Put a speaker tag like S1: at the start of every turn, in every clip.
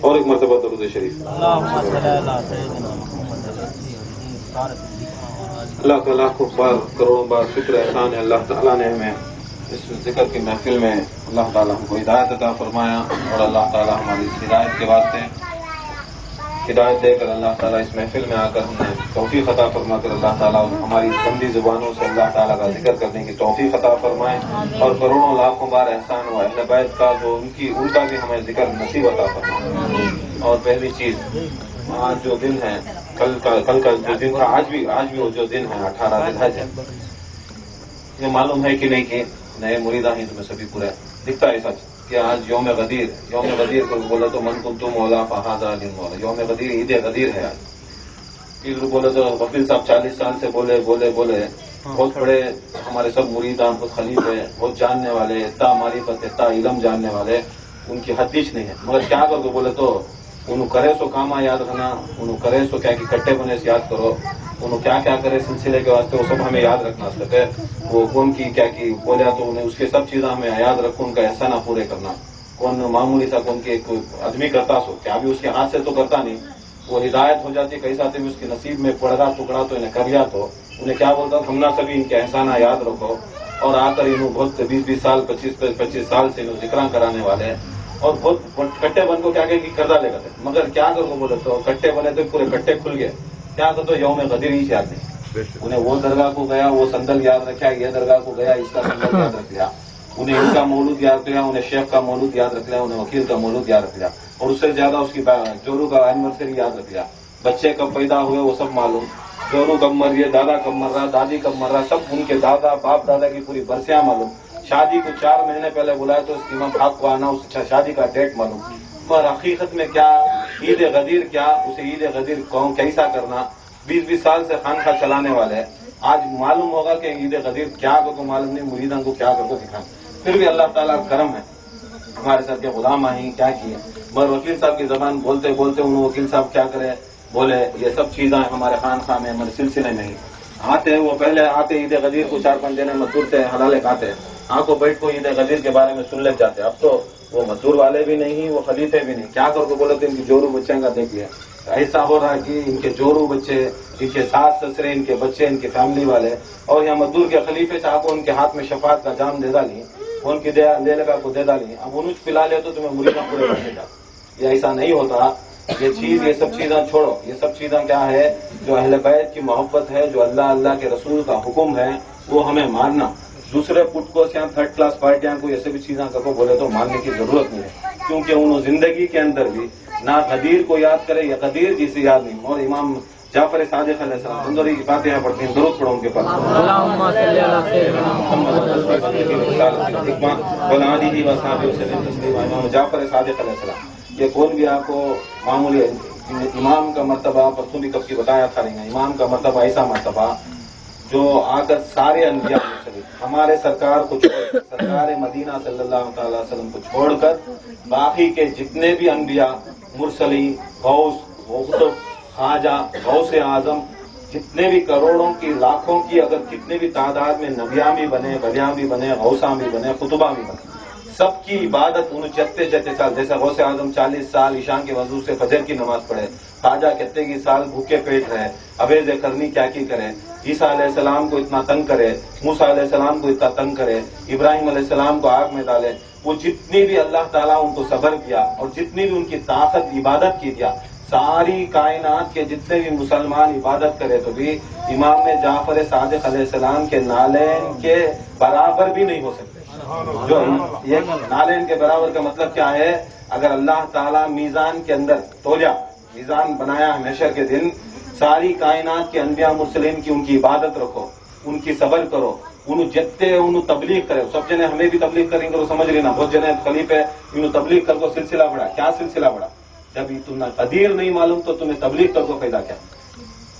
S1: اور ایک مرتبہ درود شریف. اللہ کا لاکھوں بار کروڑوں بار شکر احسان ہے اللہ تعالیٰ نے ہمیں اس ذکر کی محفل میں اللہ تعالیٰ ہم کو ہدایت عطا فرمایا، اور اللہ تعالیٰ ہماری اس ہدایت کے واسطے ہدایت دے کر اللہ تعالیٰ اس محفل میں آ کر ہمیں توفیق عطا فرما کر اللہ تعالیٰ ہماری گندی زبانوں سے اللہ تعالیٰ کا ذکر کرنے کی توفیق عطا فرمائے، اور کروڑوں لاکھوں بار احسان ہوا اہل بیت کا جو ان کا بھی ہمیں ذکر نصیب عطا فرمائے. اور پہلی چیز آج جو دن ہے کل کا جو دن تھا آج بھی وہ جو دن ہے 18 ذی الحج ہے، یہ معلوم ہے کہ نہیں کہ نئے مریدان ہی تمہیں سبھی پورا دکھتا ہے سچ کہ آج یوم غدیر کو بولے تو من کنتم مولا فہذا دن مولا. یوم غدیر عید غدیر ہے آج. پیر بولے تو وکیل صاحب 40 سال سے بولے بہت بڑے ہمارے سب مریدان بہت خلیفے بہت جاننے والے، اتنا معرفت اتنا علم جاننے والے، ان کی حدیث نہیں ہے. مگر کیا کرو تو بولے تو انہوں کرے سو کاما یاد رکھنا، انہوں کرے سو کیا کہ کٹے بنے سے یاد کرو، انہوں کیا کرے سلسلے کے واسطے وہ سب ہمیں یاد رکھنا سکے. وہ کون کی کیا کی بولیا تو انہیں اس کے سب چیزیں ہمیں یاد رکھو، ان کا احسانہ پورے کرنا. کون معمولی تھا کون کے آدمی کرتا سو کیا بھی اس کے ہاتھ سے تو کرتا نہیں، وہ ہدایت ہو جاتی کئی ساتھ بھی اس کے نصیب میں پڑھا ٹکڑا تو انہیں کر لیا تو انہیں کیا بولتا ہم نہ سبھی ان کے احسانہ یاد رکھو. اور آ کر انہوں بہت 20 سال 25 سال سے انہوں ذکراں کرانے والے اور بہت کٹے بن کو کیا کہ کردہ لے گئے. مگر کیا کرو بولے تو کٹے بنے تو پورے کٹے کھل گئے. کیا کرو یوم غدیر ہی یاد نہیں. انہیں وہ درگاہ کو گیا وہ سندل یاد رکھا، یہ درگاہ کو گیا اس کا سندل یاد رکھ لیا، انہیں ان کا مولود یاد رکھ لیا، انہیں شیخ کا مولود یاد رکھ لیا، انہیں وکیل کا مولود یاد رکھ لیا، اور اس سے زیادہ اس کی جورو کا اینیورسری یاد رکھ لیا. بچے کب پیدا ہوئے وہ سب معلوم، جورو کب مر رہی، دادا کب مر رہا، دادی کب مر رہا، سب ان کے دادا باپ دادا کی پوری برسیاں معلوم. شادی کو 4 مہینے پہلے بلایا تو اس کی امام بھاگ کو آنا، اس شادی کا ڈیٹ معلوم. اور حقیقت میں کیا عید غدیر کیا، اسے عید غدیر قوم کیسا کرنا. 20 سال سے خانقاہ چلانے والے آج معلوم ہوگا کہ عید غدیر کیا کو معلوم نہیں، مریدان کو کیا کر کو دکھانا. پھر بھی اللہ تعالیٰ کرم ہے ہمارے ساتھ کے غلام آئیں کیا کیے. مگر وکیل صاحب کی زبان بولتے انہوں وکیل صاحب کیا کرے بولے یہ سب چیزیں ہمارے خانقاہ میں ہمارے سلسلے میں ہی آتے. وہ پہلے آتے عید غدیر کو 4-5 دن مزدور سے حلالے کھاتے، آنکھوں بیٹھ کو عید غدیر کے بارے میں سن لے جاتے. اب تو وہ مزدور والے بھی نہیں، وہ خلیفے بھی نہیں. کیا کر کو بولے تو ان کی جورو بچوں کا دیکھ لیا. ایسا ہو رہا ہے کہ ان کے جورو بچے، ان کے ساس سسرے، ان کے بچے، ان کے فیملی والے اور یہاں مزدور کے خلیفے چاہ کو ان کے ہاتھ میں شفاعت کا جام دے ڈالی، ان کی لے لگا کو دے ڈالی. اب انہیں پلا لے تو تمہیں مریداں پورے کرنے کا. یہ ایسا نہیں ہوتا. یہ سب چیزیں چھوڑو. یہ سب چیزیں کیا ہے جو اہل بیت کی محبت ہے، جو اللہ کے رسول کا حکم ہے وہ ہمیں ماننا. دوسرے پٹ کو یہاں 3rd کلاس پارٹیاں کو یہ سبھی چیزیں کو بولے تو ماننے کی ضرورت نہیں ہے، کیونکہ انہوں زندگی کے اندر بھی نہ غدیر کو یاد کرے یا غدیر جسے یاد نہیں. اور امام جعفر صادق علیہ السلام بندوری کی فاتحہ پڑھتے ہیں، درود پڑھو ان کے پاس. امام جعفر صادق علیہ السلام یہ کون بھی آپ کو معمولی امام کا مرتبہ پرسوں بھی کب کی بتایا تھا نہیں. امام کا مرتبہ ایسا مرتبہ جو آ کر سارے انبیاء ہمارے سرکار کو سرکار مدینہ صلی اللہ تعالی وسلم کو چھوڑ کر باقی کے جتنے بھی انبیاء مرسلی غوث خواجہ غوث اعظم جتنے بھی کروڑوں کی لاکھوں کی اگر کتنے بھی تعداد میں نبیاں بھی بنے ولیاں بھی بنے غوثاں بھی بنے قطباں بھی بنے، سب کی عبادت انہوں جتے سال جیسے غوث اعظم 40 سال عشاء کے وضو سے فجر کی نماز پڑھے، خواجہ کتنے کی سال بھوکے پیٹ رہے، ابیز کرنی کیا کی کرے، عیسیٰ علیہ السلام کو اتنا تنگ کرے، موسیٰ علیہ السلام کو اتنا تنگ کرے، ابراہیم علیہ السلام کو آگ میں ڈالے. وہ جتنی بھی اللہ تعالیٰ ان کو صبر کیا اور جتنی بھی ان کی طاقت عبادت کی دیا، ساری کائنات کے جتنے بھی مسلمان عبادت کرے تو بھی امام جعفر صادق علیہ السلام کے نالین کے برابر بھی نہیں ہو سکتے. جو یہ نالین کے برابر کا مطلب کیا ہے؟ اگر اللہ تعالیٰ میزان کے اندر تولیا میزان بنایا ہمیشہ کے دن، ساری کائنات کے انبیاء مرسلین کی ان کی عبادت رکھو، ان کی صبر کرو، انہوں جتنے انہوں تبلیغ کرے. سب جنے ہمیں بھی تبلیغ کریں گے سمجھ لینا، بہت جنے خلیفے انہوں تبلیغ کر کو سلسلہ بڑھا. کیا سلسلہ بڑھا؟ جب تمہیں قدیر نہیں معلوم تو تمہیں تبلیغ کر کو فائدہ کیا؟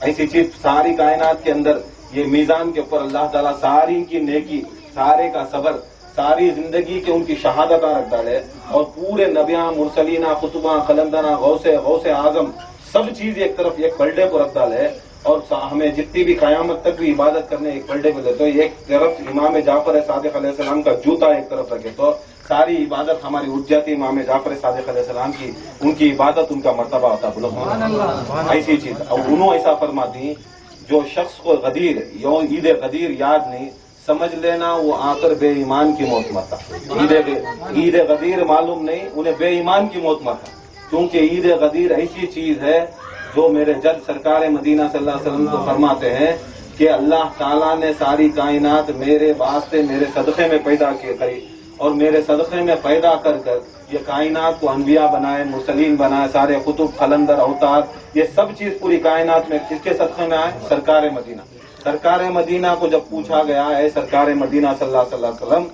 S1: ایسی چیز ساری کائنات کے اندر یہ میزان کے اوپر اللہ تعالیٰ ساری کی نیکی، سارے کا صبر، ساری زندگی کے ان کی شہادت رکھ ڈالے اور پورے نبیاں مرسلینہ خطبہ قلندرہ غوث اعظم سب چیز ایک طرف ایک پلڑے کو رکھ ڈالے. اور ہمیں جتنی بھی قیامت تک بھی عبادت کرنے ایک پلڑے کو دے تو ایک طرف امام جعفر صادق علیہ السلام کا جوتا ایک طرف رکھے تو
S2: ساری عبادت ہماری اٹھ جاتی ہے امام جعفر صادق علیہ السلام کی، ان کی عبادت ان کا مرتبہ ہوتا بلند، ایسی چیز. اور انہوں ایسا فرماتی جو شخص کو غدیر عید غدیر یاد نہیں سمجھ لینا وہ آ کر بے ایمان کی موت مرتا. عید غدیر معلوم نہیں انہیں بے ایمان کی موت مرتا، کیونکہ عید غدیر ایسی چیز ہے جو میرے جد سرکار مدینہ صلی اللہ علیہ وسلم کو فرماتے ہیں کہ اللہ تعالیٰ نے ساری کائنات میرے واسطے میرے صدقے میں پیدا کری، اور میرے صدقے میں پیدا کر کر یہ کائنات کو انبیاء بنائے، مرسلین بنائے، سارے قطب قلندر اوتار، یہ سب چیز پوری کائنات میں کس کے صدقے میں آئے؟ سرکار مدینہ. سرکار مدینہ کو جب پوچھا گیا ہے سرکار مدینہ صلی اللہ علیہ وسلم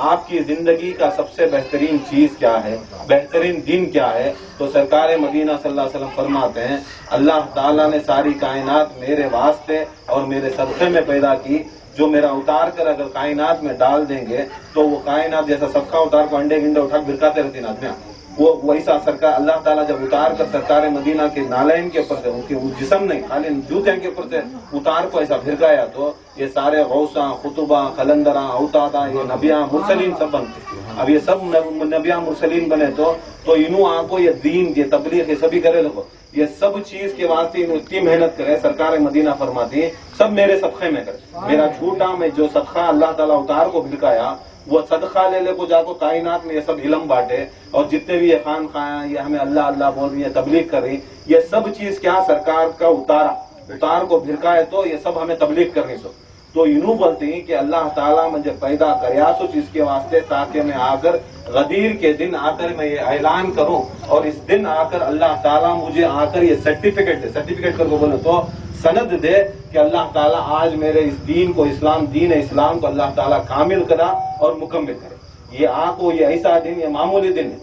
S2: آپ کی زندگی کا سب سے بہترین چیز کیا ہے، بہترین دن کیا ہے، تو سرکار مدینہ صلی اللہ علیہ وسلم فرماتے ہیں اللہ تعالیٰ نے ساری کائنات میرے واسطے اور میرے صدقے میں پیدا کی، جو میرا اتار کر اگر کائنات میں ڈال دیں گے تو وہ کائنات جیسا صدقہ اتار کو انڈے گنڈے اٹھا بھرکاتے رہتی نا وہ ویسا سرکار اللہ تعالیٰ جب اتار کر سرکار مدینہ کے نالین کے اوپر سے ان کے جسم نہیں خالی جوتے کے اوپر سے اتار کو ایسا بھرکایا تو یہ سارے غوثاں خطباں قلندراں اوتادا یہ نبیاں مرسلین سب بنتے. اب یہ سب نبیاں مرسلین بنے تو انہوں آپ کو یہ دین یہ تبلیغ یہ سبھی کرے لوگوں یہ سب چیز کے واسطے اتنی محنت کرے. سرکار مدینہ فرماتی ہے سب میرے صدقے میں کرے. میرا جھوٹا میں جو صدقہ اللہ تعالیٰ اتار کو بھرکایا وہ صدقہ لے لے کو جا کو کائنات میں یہ سب علم بانٹے، اور جتنے بھی یہ خان خاں یہ ہمیں اللہ اللہ بول رہی ہے تبلیغ کر رہی، یہ سب چیز کیا سرکار کا اتار کو بھرکائے تو یہ سب ہمیں تبلیغ کرنی سو. تو یوں بولتی ہیں کہ اللہ تعالیٰ مجھے پیدا کریا سو چیز کے واسطے تاکہ میں آ کر غدیر کے دن آ کر میں یہ اعلان کروں، اور اس دن آ کر اللہ تعالیٰ مجھے آ کر یہ سرٹیفکیٹ دے. سرٹیفکیٹ کر کو بولے تو سند دے کہ اللہ تعالیٰ آج میرے اس دین کو دین اسلام کو اللہ تعالیٰ کامل کرا اور مکمل کرے. یہ آپ کو یہ ایسا دن یہ معمولی دن ہے.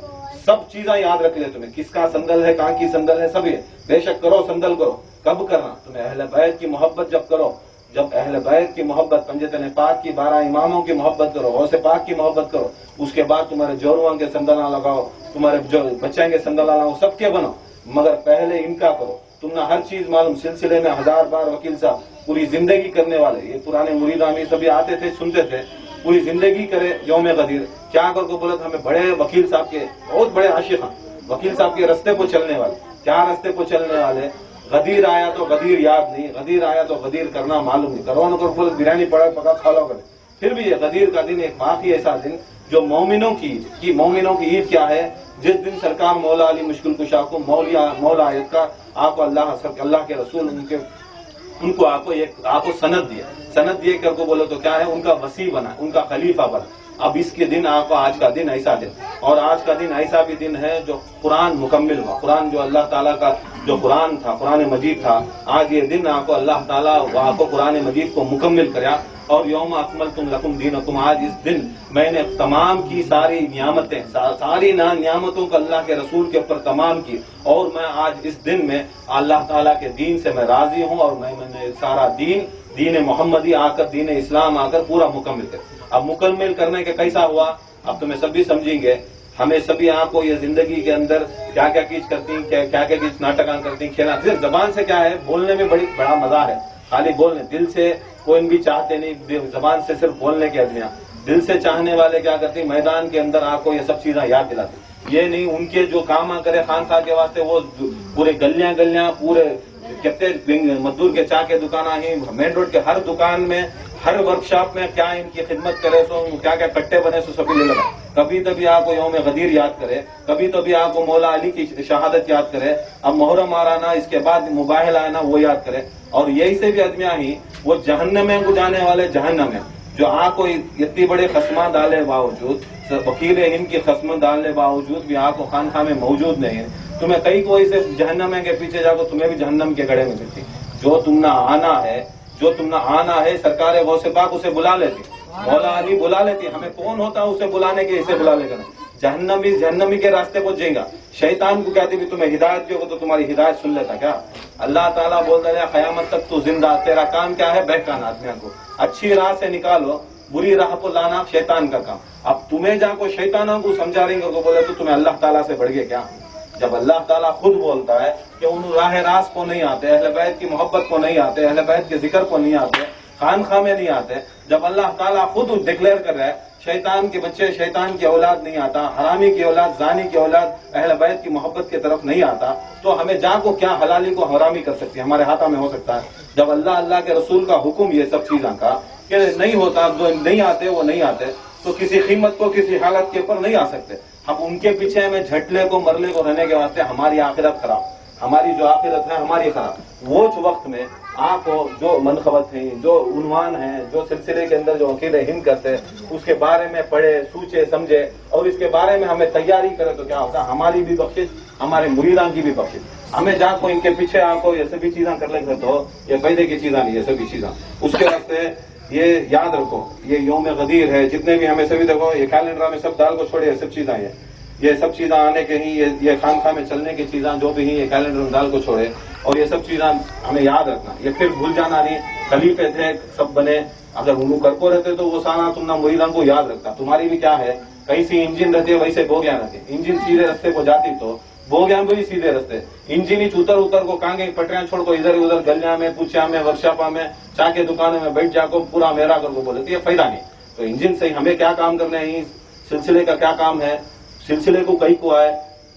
S2: سب چیزیں یاد رکھ لے تمہیں کس کا سندل ہے کہاں کی سندل ہے سب یہ بے شک کرو سندل کرو. کب کرنا؟ تمہیں اہل بیت کی محبت جب کرو، جب اہل بیت کی محبت پنجتن پاک کی 12 اماموں کی محبت کرو، غوث پاک کی محبت کرو، اس کے بعد تمہارے جوڑواں کے سندلاں لگاؤ، تمہارے جو بچیں کے سندلاں لگاؤ، سب کے بنو، مگر پہلے ان کا کرو. تم نے ہر چیز معلوم سلسلے میں 1000 بار وکیل صاحب پوری زندگی کرنے والے یہ پرانے مرید آمی سبھی آتے تھے سنتے تھے پوری زندگی کرے یوم غدیر کیا کر کو بولا تھا ہمیں بڑے وکیل صاحب کے بہت بڑے عاشق ہیں، وکیل صاحب کے رستے کو چلنے والے. کیا رستے کو چلنے والے؟ غدیر آیا تو غدیر یاد نہیں، غدیر آیا تو غدیر کرنا معلوم نہیں. کرو نہ کرو بریانی پڑا پکا کھا لو کرے. پھر بھی یہ غدیر کا دن ایک باقی ایسا دن جو مومنوں کی مومنوں کی عید کیا ہے جس دن سرکار مولا علی مشکل کشا کو مولا آیت کا آپ کو اللہ کے رسول ان کو آپ کو سند دیے کر کو بولو تو کیا ہے ان کا وسیع بنا ان کا خلیفہ بنا. اب اس کے دن آپ کو آج کا دن ایسا دن اور آج کا دن ایسا بھی دن ہے جو قرآن مکمل ہوا. قرآن جو اللہ تعالیٰ کا جو قرآن تھا قرآن مجید تھا آج یہ دن آپ کو اللہ تعالیٰ آپ کو قرآن مجید کو مکمل کریا. اور یوم اکملتم لکم دینکم آج اس دن میں نے تمام کی ساری نعمتیں ساری نعمتوں کو اللہ کے رسول کے اوپر تمام کی اور میں آج اس دن میں اللہ تعالیٰ کے دین سے میں راضی ہوں اور میں نے سارا دین محمدی آ کر دین اسلام آ کر پورا مکمل کر. اب مکمل کرنے کے کیسا ہوا اب تمہیں سبھی سمجھیں گے. ہمیں سبھی آپ کو یہ زندگی کے اندر کیا کیا چیز کرتی ہیں کیا چیز ناٹکاں کرتی ہیں کھیلا صرف زبان سے کیا ہے بولنے میں بڑا مزہ ہے خالی بولنے دل سے کوئی بھی چاہتے نہیں زبان سے صرف بولنے کے آدمیاں دل سے چاہنے والے کیا کرتے ہیں میدان کے اندر آپ کو یہ سب چیزیں یاد دلاتے. یہ نہیں ان کے جو کام کرے خان صاحب کے واسطے وہ پورے گلیاں پورے کتنے مزدور کے چاہ کے دکانیں ہی مین روڈ کے ہر دکان میں ہر ورکشاپ میں کیا ان کی خدمت کرے سو کیا کٹے بنے سو سبھی لے لگا. کبھی تبھی آپ کو یوم غدیر یاد کرے کبھی تبھی آپ کو مولا علی کی شہادت یاد کرے. اب محرم آرانا اس کے بعد مباحل آنا وہ یاد کرے. اور یہی سے بھی آدمیاں ہی وہ جہنم میں جانے والے جہنم میں جو آپ کو اتنی بڑے خصمہ ڈالے باوجود وکیل ہند کی خصمہ ڈالنے باوجود بھی آپ کو خانقاہ میں موجود نہیں ہے. تمہیں کئی کوئی سے جہنم کے پیچھے جا کو تمہیں بھی جہنم کے گڑھے میں ملتی. جو تم نہ آنا ہے سرکار غوث پاک اسے بلا لیتی مولا علی بلا لیتی. ہمیں کون ہوتا اسے بلانے کے اسے بلا لے کر جہنمی کے راستے کو جائیں گا. شیطان کو کہتی بھی تمہیں ہدایت کی ہوگا تو تمہاری ہدایت سن لیتا کیا. اللہ تعالیٰ بولتا ہے قیامت تک تو زندہ تیرا کام کیا ہے بہکانا آدمیوں کو اچھی راہ سے نکالو بری راہ کو لانا شیطان کا کام. اب تمہیں جا کو شیطانوں کو سمجھا رہیں گے کو بولے تو تمہیں اللہ تعالیٰ سے بڑھ گئے کیا. جب اللہ تعالیٰ خود بولتا ہے کہ ان راہ راست کو نہیں آتے اہل بیت کی محبت کو نہیں آتے اہل بیت کے ذکر کو نہیں آتے خانقاہ میں نہیں آتے. جب اللہ تعالیٰ خود ڈکلیئر کر رہا ہے शैतान के बच्चे, शैतान की औलाद नहीं आता, हरामी की औलाद, जानी की औलाद अहल बैत की मोहब्बत की तरफ नहीं आता, तो हमें जा को क्या हलाली को हरामी कर सकती है, हमारे हाथा में हो सकता है। जब अल्लाह अल्लाह के रसूल का हुक्म ये सब चीज़ों का कि नहीं होता, जो नहीं आते वो नहीं आते, तो किसी कीमत को किसी हालत के ऊपर नहीं आ सकते। हम उनके पीछे हमें झटले को मरले को रहने के वास्ते हमारी आखिरत खराब, हमारी जो आखिरत है हमारी खराब। वो वक्त में आपको जो मनखबत है, जो उन्वान है, जो सिलसिले के अंदर जो अकीदे हिंद करते हैं उसके बारे में पढ़े, सोचे, समझे और इसके बारे में हमें तैयारी करे, तो क्या होता है हमारी भी बख्शिश, हमारे मुरीदान की भी बख्शिश। हमें जाको इनके पीछे आको ये सभी चीजें कर लेंगे तो ये फायदे की चीजें नहीं, ये सभी चीजें उसके वास्ते ये याद रखो। ये यौम गदीर है, जितने भी हमें सभी देखो ये कैलेंडर में सब दाल को छोड़े, ये सब चीजें ये सब चीजें आने के ही, ये खानखा में चलने की चीजें जो भी ही ये कैलेंडर में दाल को छोड़े, और ये सब चीजें हमें याद रखना। ये फिर भूल जाना नहीं, खलीफे थे सब बने, अगर उनको करको रहते तो वो सारा तुम ना मुरीदान को याद रखता। तुम्हारी भी क्या है, कैसी इंजन रहती है वैसे बोगियां रहती, इंजन सीधे रास्ते को जाती तो बोगियां भी सीधे रास्ते, इंजन ही उतर उतर को कांगे पटरियां छोड़ को इधर उधर गलिया में, पूछा में, वर्कशॉपा में, चाके दुकानों में बैठ जाको पूरा मेरा कर को बोले तो ये फायदा नहीं। तो इंजन से हमें क्या काम करना है, इस सिलसिले का क्या काम है, सिलसिले को कहीं को आए,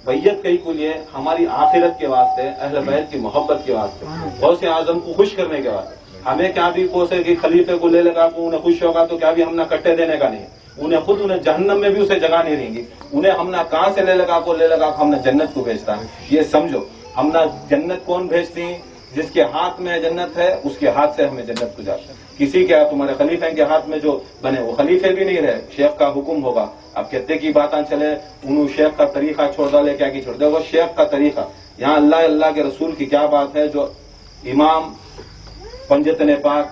S2: बैयत कहीं को लिए हमारी आखिरत के वास्ते, अहले बैत की मोहब्बत के वास्ते, गौसे आजम को खुश करने के वास्ते। हमें क्या भी कोसे कि खलीफे को ले लगा को उन्हें खुश होगा तो क्या भी हमने कट्टे देने का नहीं, उन्हें खुद उन्हें जहन्नम में भी उसे जगह नहीं रहेंगी। उन्हें हमने कहां से ले लगा को हमने जन्नत को भेजता है। ये समझो, हमने जन्नत कौन भेजती, जिसके हाथ में जन्नत है उसके हाथ से हमें जन्नत को जाता है। किसी के तुम्हारे खलीफे के हाथ में जो बने वो खलीफे भी नहीं रहे, शेख का हुक्म होगा। अब कहते की बातें चले, उन्होंने शेख का तरीका छोड़ डाले, क्या की छोड़ दे, वो शेख का तरीका। यहाँ अल्लाह अल्लाह के रसूल की क्या बात है, जो इमाम पंजतन पाक,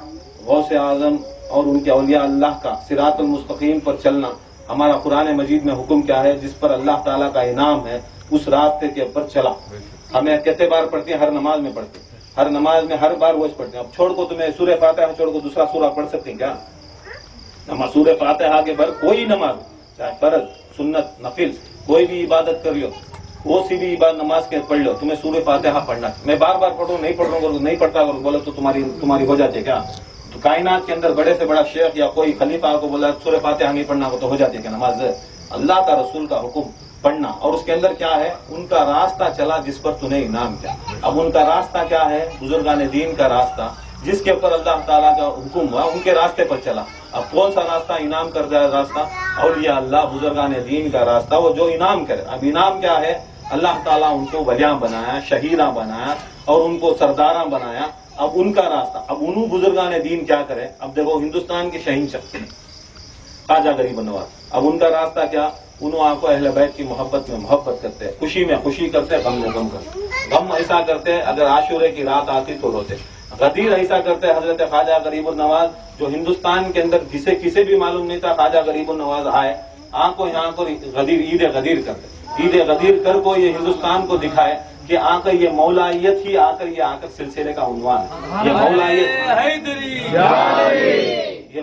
S2: गौसे आजम और उनके औलिया अल्लाह का सिरातुल मुस्तकीम पर चलना, हमारा कुरान मजीद में हुक्म क्या है, जिस पर अल्लाह ताला का इनाम है उस रास्ते के ऊपर चला। हमें कितने बार पढ़ती है, हर नमाज में पढ़ती, हर नमाज में हर बार वो पढ़ते हैं। अब छोड़ को तुम्हें सूरह फातिहा छोड़ को दूसरा सूरा पढ़ सकते हैं क्या? नमाज सूरह फातिहा के बाद कोई नमाज, चाहे फर्ज, सुन्नत, नफिल, कोई भी इबादत कर लो, वो सी भी इबादत नमाज के पढ़ लो, तुम्हें सूरह फातिहा पढ़ना। मैं बार बार पढ़ूं, नहीं पढ़ रहा, नहीं पढ़ता बोलो तो तुम्हारी हो जाती है क्या? तो कायनात के अंदर बड़े से बड़ा शेख या कोई खलीफा को बोला सूरह फातिहा नहीं पढ़ना हो तो हो जाती है क्या नमाज? अल्लाह का रसूल का हुक्म पढ़ना, और उसके अंदर क्या है, उनका रास्ता चला जिस पर तूने इनाम किया। अब उनका रास्ता क्या है, बुजुर्गान दीन का रास्ता, जिसके ऊपर अल्लाह ताला का हुक्म हुआ उनके रास्ते पर चला। अब कौन सा रास्ता इनाम कर दिया रास्ता, औलिया अल्लाह बुजुर्गान दीन का रास्ता, वो जो इनाम करे। अब इनाम क्या है, अल्लाह ताला उनको वलियां बनाया, शहीदा बनाया और उनको सरदारा बनाया। अब उनका रास्ता, अब उन्होंने बुजुर्गान दीन क्या करे। अब देखो हिंदुस्तान के शहीन शख्स ख्वाजा गरीब नवाज, अब उनका रास्ता क्या, उन्होंने आपको अहले बैत की मोहब्बत में मोहब्बत करते हैं, खुशी में खुशी करते हैं, गम में गम करते हैं। गम ऐसा करते हैं अगर आशूरे की रात आती तो रोते। गदीर ऐसा करते हैं हजरत ख्वाजा गरीब नवाज, जो हिंदुस्तान के अंदर जिसे किसे भी मालूम नहीं था ख्वाजा गरीब नवाज आए, आंखों यहाँ को गदीर ईद गदीर करते, ईद गदीर कर को ये हिंदुस्तान को दिखाए कि आकर ये मौलायत ही आकर सिलसिले का उन्वान, ये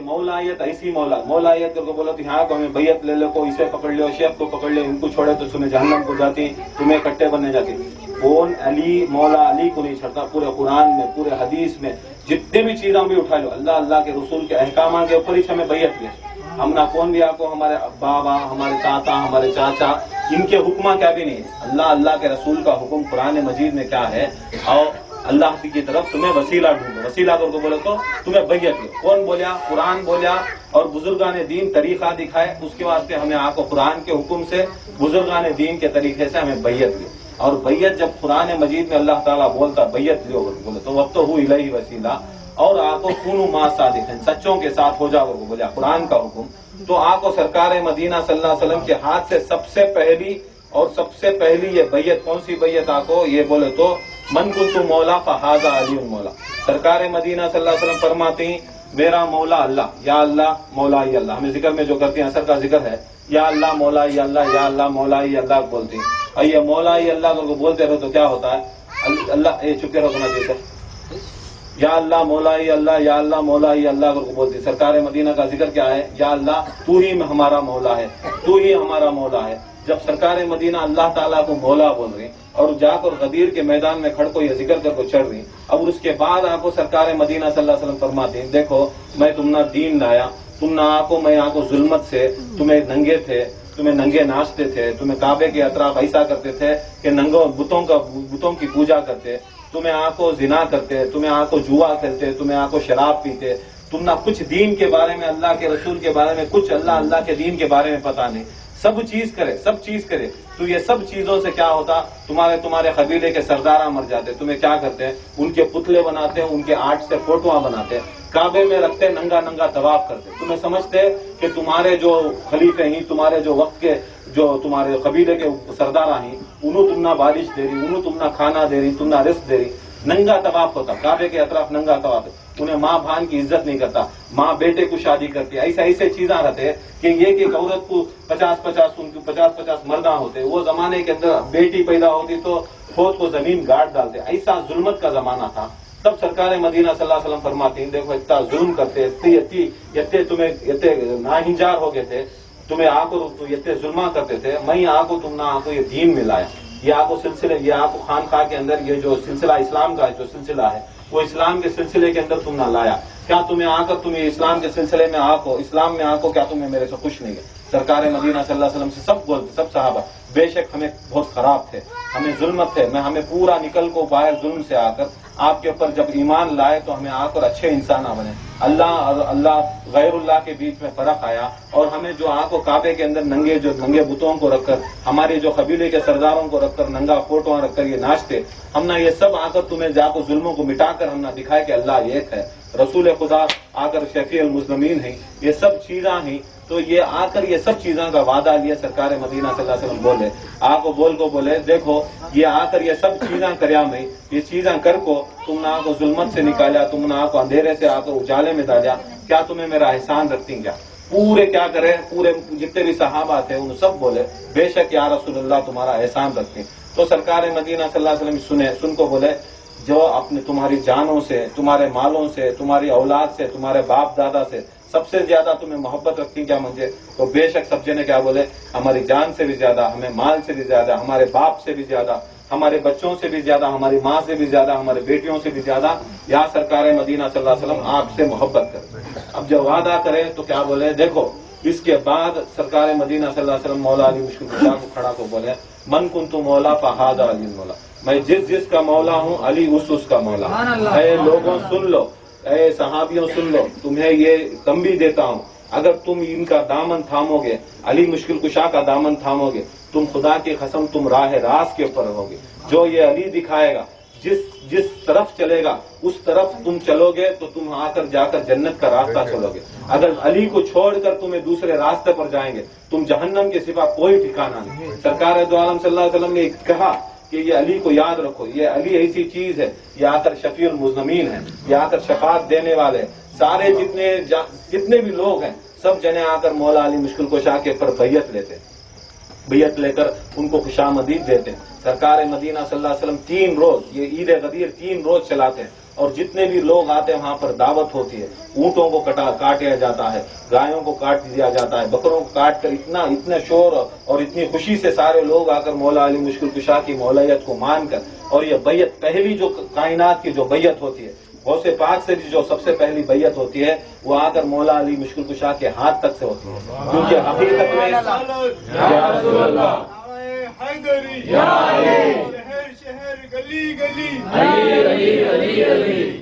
S2: मौलायत ऐसी मौलायत को बोलो तो यहाँ को हमें बैयत ले लो, को इसे पकड़ लो, शेख को पकड़ लो, इनको छोड़े तो तुम्हें जहन्नम को जाती, तुम्हें कट्टे बनने जाती। कौन अली, मौला अली को नहीं छड़ता। पूरे कुरान में, पूरे हदीस में जितने भी चीजें भी उठा लो, अल्लाह अल्लाह के रसूल के अहकाम के ऊपर ही हमें बैयत ले। हम ना कौन भी आपको, हमारे बाबा, हमारे ताता, हमारे चाचा, इनके हुक्मा क्या भी नहीं है। अल्लाह अल्लाह के रसूल का हुक्म कुरान मजीद में क्या है, और अल्लाह की तरफ तुम्हें वसीला ढूंढो, वसीला करके बोले तो तुम्हें बैयत लो। कौन बोलिया, कुरान बोलिया और बुजुर्गान दीन तरीका दिखाए, उसके वास्ते हमें आपको कुरान के हुक्म से, बुजुर्गान दीन के तरीके से हमें बैयत लो। और बैयत जब कुरान मजीद में अल्लाह ताला बोलता बैयत लो बोले तो वक्त हु इलैहि वसीला, और आपको कुनु मा सादिक़ीन, सच्चों के साथ हो जाओ बोला कुरान का हुक्म। तो आपको सरकार मदीना सल्लल्लाहु अलैहि वसल्लम के हाथ से सबसे पहली ये बैयत, कौन सी बैयत आपको, ये बोले तो मन कुन्तु मौला फहाजा अली मौला। सरकार मदीना सल्लल्लाहु अलैहि वसल्लम फरमाती मेरा मौला अल्लाह, या अल्लाह मौला ही अल्लाह। हमें जिक्र में जो करती हैं असर का जिक्र है, या अल्लाह मौला ही अल्लाह, या अल्लाह मौला ही अल्लाह बोलती। और ये मौला ही अल्लाह को बोलते रहो तो क्या होता है, अल्लाह चुपके रहो ना जैसे, या अल्लाह मौला ही अल्लाह, या अल्लाह मौला ही अल्लाह को बोलती। सरकार मदीना का जिक्र क्या है, या अल्लाह तू ही हमारा मौला है, तू ही हमारा मौला है। जब सरकार मदीना अल्लाह ताला को मौला बोल रही और जाकर गदीर के मैदान में खड़ को यह जिक्र करके चढ़ रही, अब उसके बाद आपको सरकार मदीना सल्लल्लाहु अलैहि वसल्लम फरमाते हैं देखो मैं तुमना दीन लाया, तुम ना आको मैं आको जुल्मत से, तुम्हें नंगे थे, तुम्हें नंगे नाचते थे, तुम्हें काबे के अतराफ ऐसा करते थे कि नंगों बुतों की पूजा करते, तुम्हें आको जिना करते, तुम्हें आको जुआ खेलते, तुम्हें आको शराब पीते, तुम ना कुछ दीन के बारे में, अल्लाह के रसूल के बारे में, कुछ अल्लाह के दीन के बारे में पता नहीं, सब चीज करे। तो ये सब चीजों से क्या होता, तुम्हारे कबीले के सरदारा मर जाते, तुम्हें क्या करते हैं, उनके पुतले बनाते हैं, उनके आर्ट से फोटोआं बनाते हैं, काबे में रखते, नंगा नंगा तवाफ करते। तुम्हें समझते कि तुम्हारे जो खलीफे ही, तुम्हारे जो वक्त के जो तुम्हारे कबीले के सरदारा ही, उन्हों तुम ना बारिश दे रही, उन्हों तुम ना खाना दे रही, तुम ना रिस्क दे रही, नंगा तवाफ होता, काबे के अतराफ नंगा तवाफ। उन्हें माँ भान की इज्जत नहीं करता, माँ बेटे को शादी करती, ऐसे चीजें रहते कि एक औरत को 50-50 मर्दा होते। वो जमाने के अंदर बेटी पैदा होती तो फौज को जमीन गाड़ डालते, ऐसा जुल्मत का जमाना था। तब सरकार मदीना सल्लल्लाहु अलैहि वसल्लम फरमाती, देखो इतना जुल्म करते, इतने तुम्हें इतने नाहिंजार हो गए थे, तुम्हें आको इतने जुल्मा करते थे, मैं आको तुम ना आको ये दीन मिलाया, ये आको सिलसिले, ये आको खानकाह के अंदर ये जो सिलसिला इस्लाम का जो सिलसिला है, वो इस्लाम के सिलसिले के अंदर तुम ना लाया। क्या तुम्हें आकर तुम्हें इस्लाम के सिलसिले में आको, इस्लाम में आको, क्या तुम्हें मेरे से खुश नहीं है? सरकार मदीना सल्लल्लाहु अलैहि वसल्लम से सब बोलते, सब सहाबा, बेशक हमें बहुत खराब थे, हमें जुल्म थे, हमें पूरा निकल को बाहर जुल्म से आकर आपके ऊपर जब ईमान लाए तो हमें आकर अच्छे इंसान बने। अल्लाह गैरुल्लाह के बीच में फर्क आया और हमें जो आको काबे के अंदर नंगे बुतों को रखकर, हमारे जो कबीले के सरदारों को रखकर, नंगा फोटो रखकर ये नाचते, हम ना ये सब आकर तुम्हें जाकर जुल्मों को मिटाकर हम ना दिखाए कि अल्लाह एक है, रसूल खुदा आकर शफी अल मुस्लिमीन है, ये सब चीजें ही। तो ये आकर ये सब चीजों का वादा लिया सरकार मदीना सल्लल्लाहु अलैहि वसल्लम बोले, आको बोले देखो ये आकर ये सब चीजें करया में, ये चीजें कर को तुम ना आको जुल्मत से निकाला, तुम ना आको अंधेरे से आकर उजाले में डाला, क्या तुम्हें मेरा एहसान रखती क्या? पूरे क्या करे, पूरे जितने भी सहाबा थे उन सब बोले बेशक या रसूलुल्लाह तुम्हारा एहसान रखती। तो सरकार मदीना सल्लल्लाहु अलैहि वसल्लम सुन को बोले, जो अपने तुम्हारी जानों से, तुम्हारे मालों से, तुम्हारी औलाद से, तुम्हारे बाप दादा से सबसे ज्यादा तुम्हें मोहब्बत रखती क्या मुझे? तो बेशक सब जने क्या बोले, हमारी जान से भी ज्यादा, हमें माल से भी ज्यादा, हमारे बाप से भी ज्यादा, हमारे बच्चों से भी ज्यादा, हमारी माँ से भी ज्यादा, हमारे बेटियों से भी ज्यादा या सरकार मदीना सल्लल्लाहु अलैहि वसल्लम आपसे मोहब्बत कर। अब जब वादा करे तो क्या बोले, देखो इसके बाद सरकार मदीना सल्लल्लाहु अलैहि वसल्लम मौला अली मुश्किल कुशा को खड़ा को बोले, मन कुंतु मौला फहादा अली मौला, मैं जिसका मौला हूँ अली उसका मौला। ऐ लोगों सुन लो, ऐ सहाबियों सुन लो, तुम्हें ये तंबी देता हूँ, अगर तुम इनका दामन थामोगे, अली मुश्किल कुशा का दामन थामोगे, तुम खुदा की कसम तुम राह रास के ऊपर रहोगे। जो ये अली दिखाएगा, जिस तरफ चलेगा उस तरफ तुम चलोगे तो तुम आकर जाकर जन्नत का रास्ता चलोगे। अगर अली को छोड़कर तुम्हें दूसरे रास्ते पर जाएंगे, तुम जहन्नम के सिवा कोई ठिकाना नहीं। सरकार दो आलम सल्लल्लाहु अलैहि वसल्लम ने कहा कि ये अली को याद रखो, ये अली ऐसी चीज है, ये आकर शफीउल मुज़्निमीन है, ये आकर शफात देने वाले, सारे जितने भी लोग हैं सब जने आकर मौला अली मुश्किल कुशा के पर बैयत लेकर उनको खुशामदीद देते हैं। सरकार मदीना सल्लल्लाहु अलैहि वसल्लम 3 रोज, ये ईद गदीर 3 रोज चलाते हैं और जितने भी लोग आते हैं वहां पर दावत होती है। ऊंटों को काटा जाता है, गायों को काट दिया जाता है, बकरों को काट कर इतना शोर और इतनी खुशी से सारे लोग आकर मौला अली मुश्किल कुशा की मौलायत को मानकर, और ये बैयत पहली जो कायनात की जो बैयत होती है, गौसे पाक से भी जो सबसे पहली बैयत होती है वो आकर मौला अली मुश्किल कुशा के हाथ तक से होती है। क्योंकि हकीकत में या रसूल अल्लाह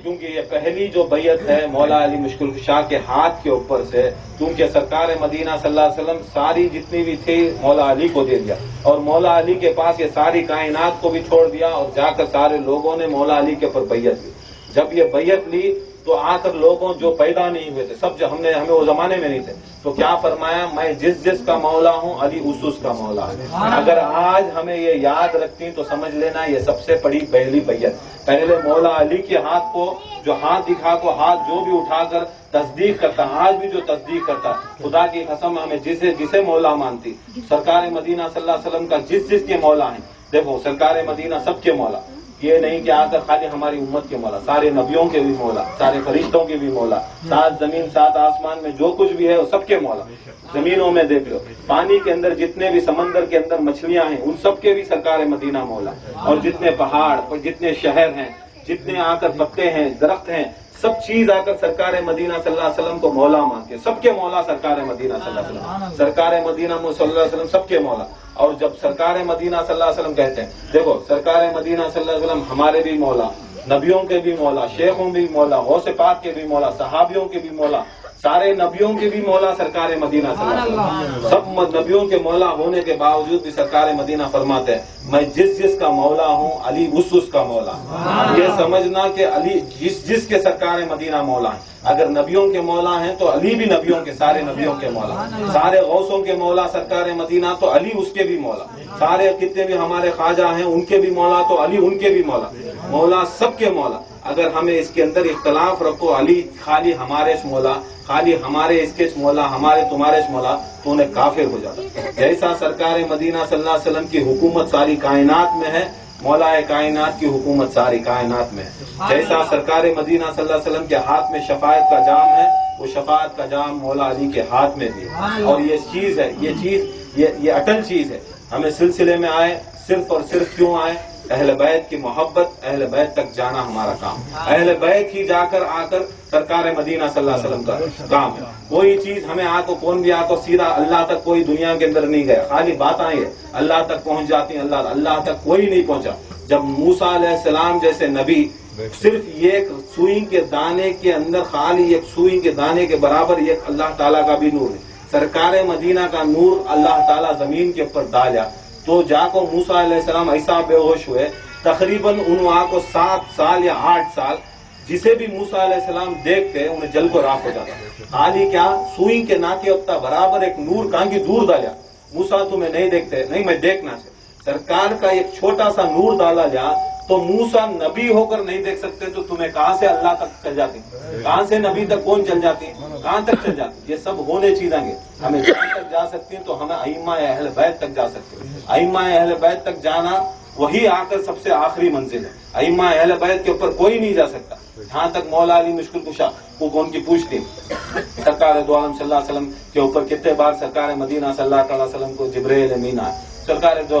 S2: क्योंकि ये पहली जो बैयत है मौला अली मुश्किल कुशा के हाथ के ऊपर से, क्योंकि सरकार मदीना सल्लल्लाहु अलैहि वसल्लम सारी जितनी भी थी मौला अली को दे दिया और मौला अली के पास ये सारी कायनात को भी छोड़ दिया और जाकर सारे लोगों ने मौला अली के ऊपर बैयत ली। जब ये बैयत ली तो आकर लोगों जो पैदा नहीं हुए थे सब, हमें वो जमाने में नहीं थे, तो क्या फरमाया, मैं जिसका मौला हूँ अली उसका मौला है। अगर आज हमें ये याद रखती तो समझ लेना ये सबसे बड़ी पहली बैयत। पहले मौला अली के हाथ को, जो हाथ दिखा को हाथ जो भी उठाकर तस्दीक करता, आज भी जो तस्दीक करता, खुदा की कसम हमें जिसे मौला मानती, सरकार मदीना सल्लल्लाहु अलैहि वसल्लम का जिसके मौला है। देखो सरकार मदीना सबके मौला, ये नहीं कि आकर खाली हमारी उम्मत के मौला, सारे नबियों के भी मौला, सारे फरिश्तों के भी मौला, 7 जमीन 7 आसमान में जो कुछ भी है वो सबके मौला। जमीनों में देख लो, पानी के अंदर जितने भी समंदर के अंदर मछलियां हैं उन सबके भी सरकार मदीना मौला, और जितने पहाड़ और जितने शहर हैं, जितने आकर पत्ते हैं, दरख्त हैं, सब चीज आकर सरकार मदीना सल्लल्लाहु अलैहि वसल्लम को मौला मानते हैं। सबके मौला सरकार मदीना सल्लल्लाहु अलैहि वसल्लम, सरकार मदीना सल्लल्लाहु अलैहि वसल्लम सबके मौला। और जब सरकार मदीना सल्लल्लाहु अलैहि वसल्लम कहते हैं, देखो सरकार मदीना सल्लल्लाहु अलैहि वसल्लम हमारे भी मौला, नबियों के भी मौला, शेखों भी मौला, गौसे पाक के भी मौला, सहाबियों के भी मौला, सारे नबियों के भी मौला सरकार मदीना सल्लल्लाहु अलैहि वसल्लम। सब नबियों के मौला होने के बावजूद भी सरकार मदीना फरमाते हैं, मैं जिस का मौला हूँ अली उसका मौला। ये समझना कि अली जिसके सरकार मदीना मौला है। अगर नबियों के मौला हैं तो अली भी नबियों के, सारे नबियों के मौला, सारे गौसों के मौला सरकार मदीना तो अली उसके भी मौला, सारे कितने भी हमारे ख्वाजा हैं उनके भी मौला तो अली उनके भी मौला, मौला सबके मौला। अगर हमें इसके अंदर इख्तलाफ रखो, अली खाली हमारे मौला, खाली हमारे इसके मौला, हमारे तुम्हारे मौला, तो उन्हें काफिर हो जाता। जैसा सरकार मदीना सल्लल्लाहु अलैहि वसल्लम की हुकूमत सारी कायनात में है, मौलाए कायनात की हुकूमत सारी कायनात में है। जैसा सरकार मदीना सल्लल्लाहु अलैहि वसल्लम के हाथ में शफाअत का जाम है, वो शफाअत का जाम मौला अली के हाथ में भी है। और ये चीज है, ये अटल चीज है। हमें सिलसिले में आए सिर्फ और सिर्फ क्यों आए? अहले बैत की मोहब्बत, अहले बैत तक जाना हमारा काम, अहले बैत ही जाकर आकर सरकार मदीना सल्लल्लाहु अलैहि वसल्लम का काम है। कोई चीज हमें आको, कौन भी आको सीधा अल्लाह तक कोई दुनिया के अंदर नहीं गया, खाली बात आई है अल्लाह तक पहुंच जाती है, अल्लाह तक कोई नहीं पहुंचा। जब मूसा अलैहिस्सलाम जैसे नबी सिर्फ एक सुई के दाने के अंदर, खाली एक सुई के दाने के बराबर एक अल्लाह ताला का भी नूर है, सरकार मदीना का नूर अल्लाह ताला जमीन के ऊपर डाला, तो जाको मूसा अलैहिस्सलाम ऐसा बेहोश हुए, तकरीबन उन्होंने को 7 साल या 8 साल जिसे भी मूसा अलैहिस्सलाम देखते उन्हें जल को राख हो जाता। खाली क्या सुई के नाके उतना बराबर एक नूर कहाँ की दूर डाला, मूसा तुम्हें नहीं देखते, नहीं मैं देखना चाहिए, सरकार का एक छोटा सा नूर डाला जा, तो मूसा नबी होकर नहीं देख सकते तो तुम्हें कहां से अल्लाह तक चल जाती, कहां से नबी तक कौन चल जाती, कहां तक चल जाती। ये सब होने चीजें हमें जहां तक जा सकती हैं तो हमें अइम्मा अहले बैत तक जा सकते हैं। अइम्मा अहले बैत तक जाना वही आकर सबसे आखिरी मंजिल है। अइम्मा अहले बैत के ऊपर कोई नहीं जा सकता। जहां तक मौला अली मुश्किल कुशा वो कौन की पूछती, सरकार दो आलम सल्लल्लाहु अलैहि वसल्लम के ऊपर कितने बार सरकार मदीना सल्लल्लाहु अलैहि वसल्लम को जिब्रील अमीन आए, सरकार जो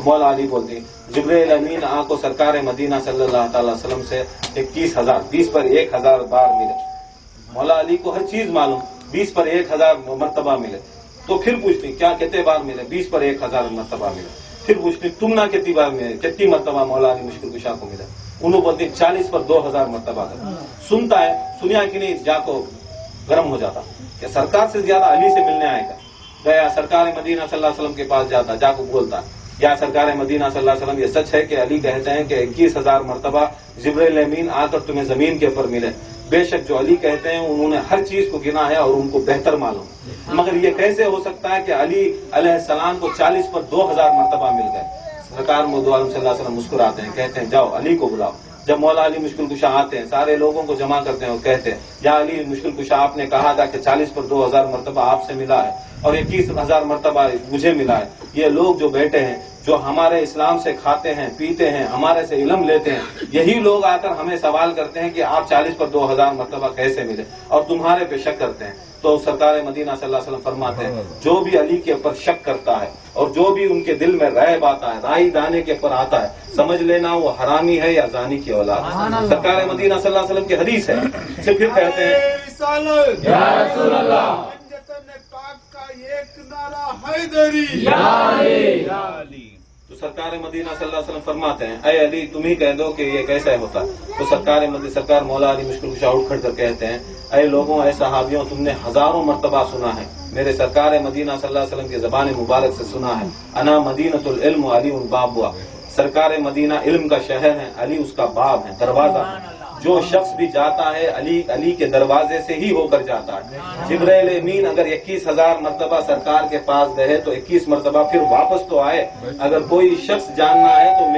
S2: मौला अली बोलती जिब्रील अमीन को सरकार मदीना सल्लल्लाहु अलैहि वसल्लम से 21,000 20 पर 1,000 बार मिले। मौला अली को हर चीज मालूम, 20 पर 1,000 मरतबा मिले। तो फिर पूछती क्या कितने बार मिले, 20 पर 1,000 मरतबा मिले। फिर पूछती तुम ना कितनी बार मिले, कितनी मरतबा मौला अली मुश्किल कुशा को मिला। उन्होंने बोलती 40 पर 2,000 मरतबा। सुनता है, सुनिया कि नहीं, जाको गर्म हो जाता कि सरकार से ज्यादा अली से मिलने आएगा। गया सरकार मदीना सल्लल्लाहु अलैहि वसल्लम के पास जाता, जाको बोलता या सरकार मदीना सल्लल्लाहु अलैहि वसल्लम ये सच है कि अली कहते हैं कि 21,000 मरतबा जिब्रील अमीन आकर तुम्हें जमीन के ऊपर मिले। बेशक जो अली कहते हैं उन्होंने हर चीज को गिना है और उनको बेहतर मालूम, मगर ये कैसे हो सकता है कि अली अलैहिस्सलाम को 40 पर 2,000 मरतबा मिल गए। सरकार दो आलम सल्लल्लाहु अलैहि वसल्लम मुस्कुराते हैं, कहते हैं जाओ अली को बुलाओ। जब मौला अली मुश्किल कुशा आते हैं, सारे लोगों को जमा करते हैं और कहते हैं या अली मुश्किल कुशा आपने कहा था कि 40 पर 2,000 मरतबा आपसे मिला है और 21,000 मरतबा मुझे मिला है। ये लोग जो बैठे हैं, जो हमारे इस्लाम से खाते हैं पीते हैं, हमारे से इल्म लेते हैं, यही लोग आकर हमें सवाल करते हैं कि आप 40 पर 2,000 मरतबा कैसे मिले और तुम्हारे पे शक करते हैं। तो सरकार मदीना सल्लल्लाहु अलैहि वसल्लम फरमाते हैं जो भी अली के ऊपर शक करता है और जो भी उनके दिल में रैब आता है, राई दाने के ऊपर आता है, समझ लेना वो हरामी है या जानी की औलाद है। सरकार मदीना सल्लल्लाहु अलैहि वसल्लम की हदीस है। फिर कहते हैं तो सरकार मदीना सल्लल्लाहु अलैहि वसल्लम फरमाते हैं ऐ अली तुम ही कह दो कि ये कैसा होता है। तो सरकार मौला अली मुश्किल कुशा उठ खड़ कर कहते हैं ऐ लोगों, ऐ सहाबियों, तुमने हजारों मरतबा सुना है, मेरे सरकार मदीना सल्लल्लाहु अलैहि वसल्लम की ज़बान मुबारक से सुना है, अना मदीनतुल इल्म अली उन बाबुआ, सरकार मदीना इल्म का शहर है, अली उसका बाब है, दरवाजा है। जो शख्स भी जाता है अली के दरवाजे से ही होकर जाता है। जिब्रील अमीन अगर 21,000 मरतबा सरकार के पास गए तो 21 मरतबा फिर वापस तो आए। अगर कोई शख्स जानना है तो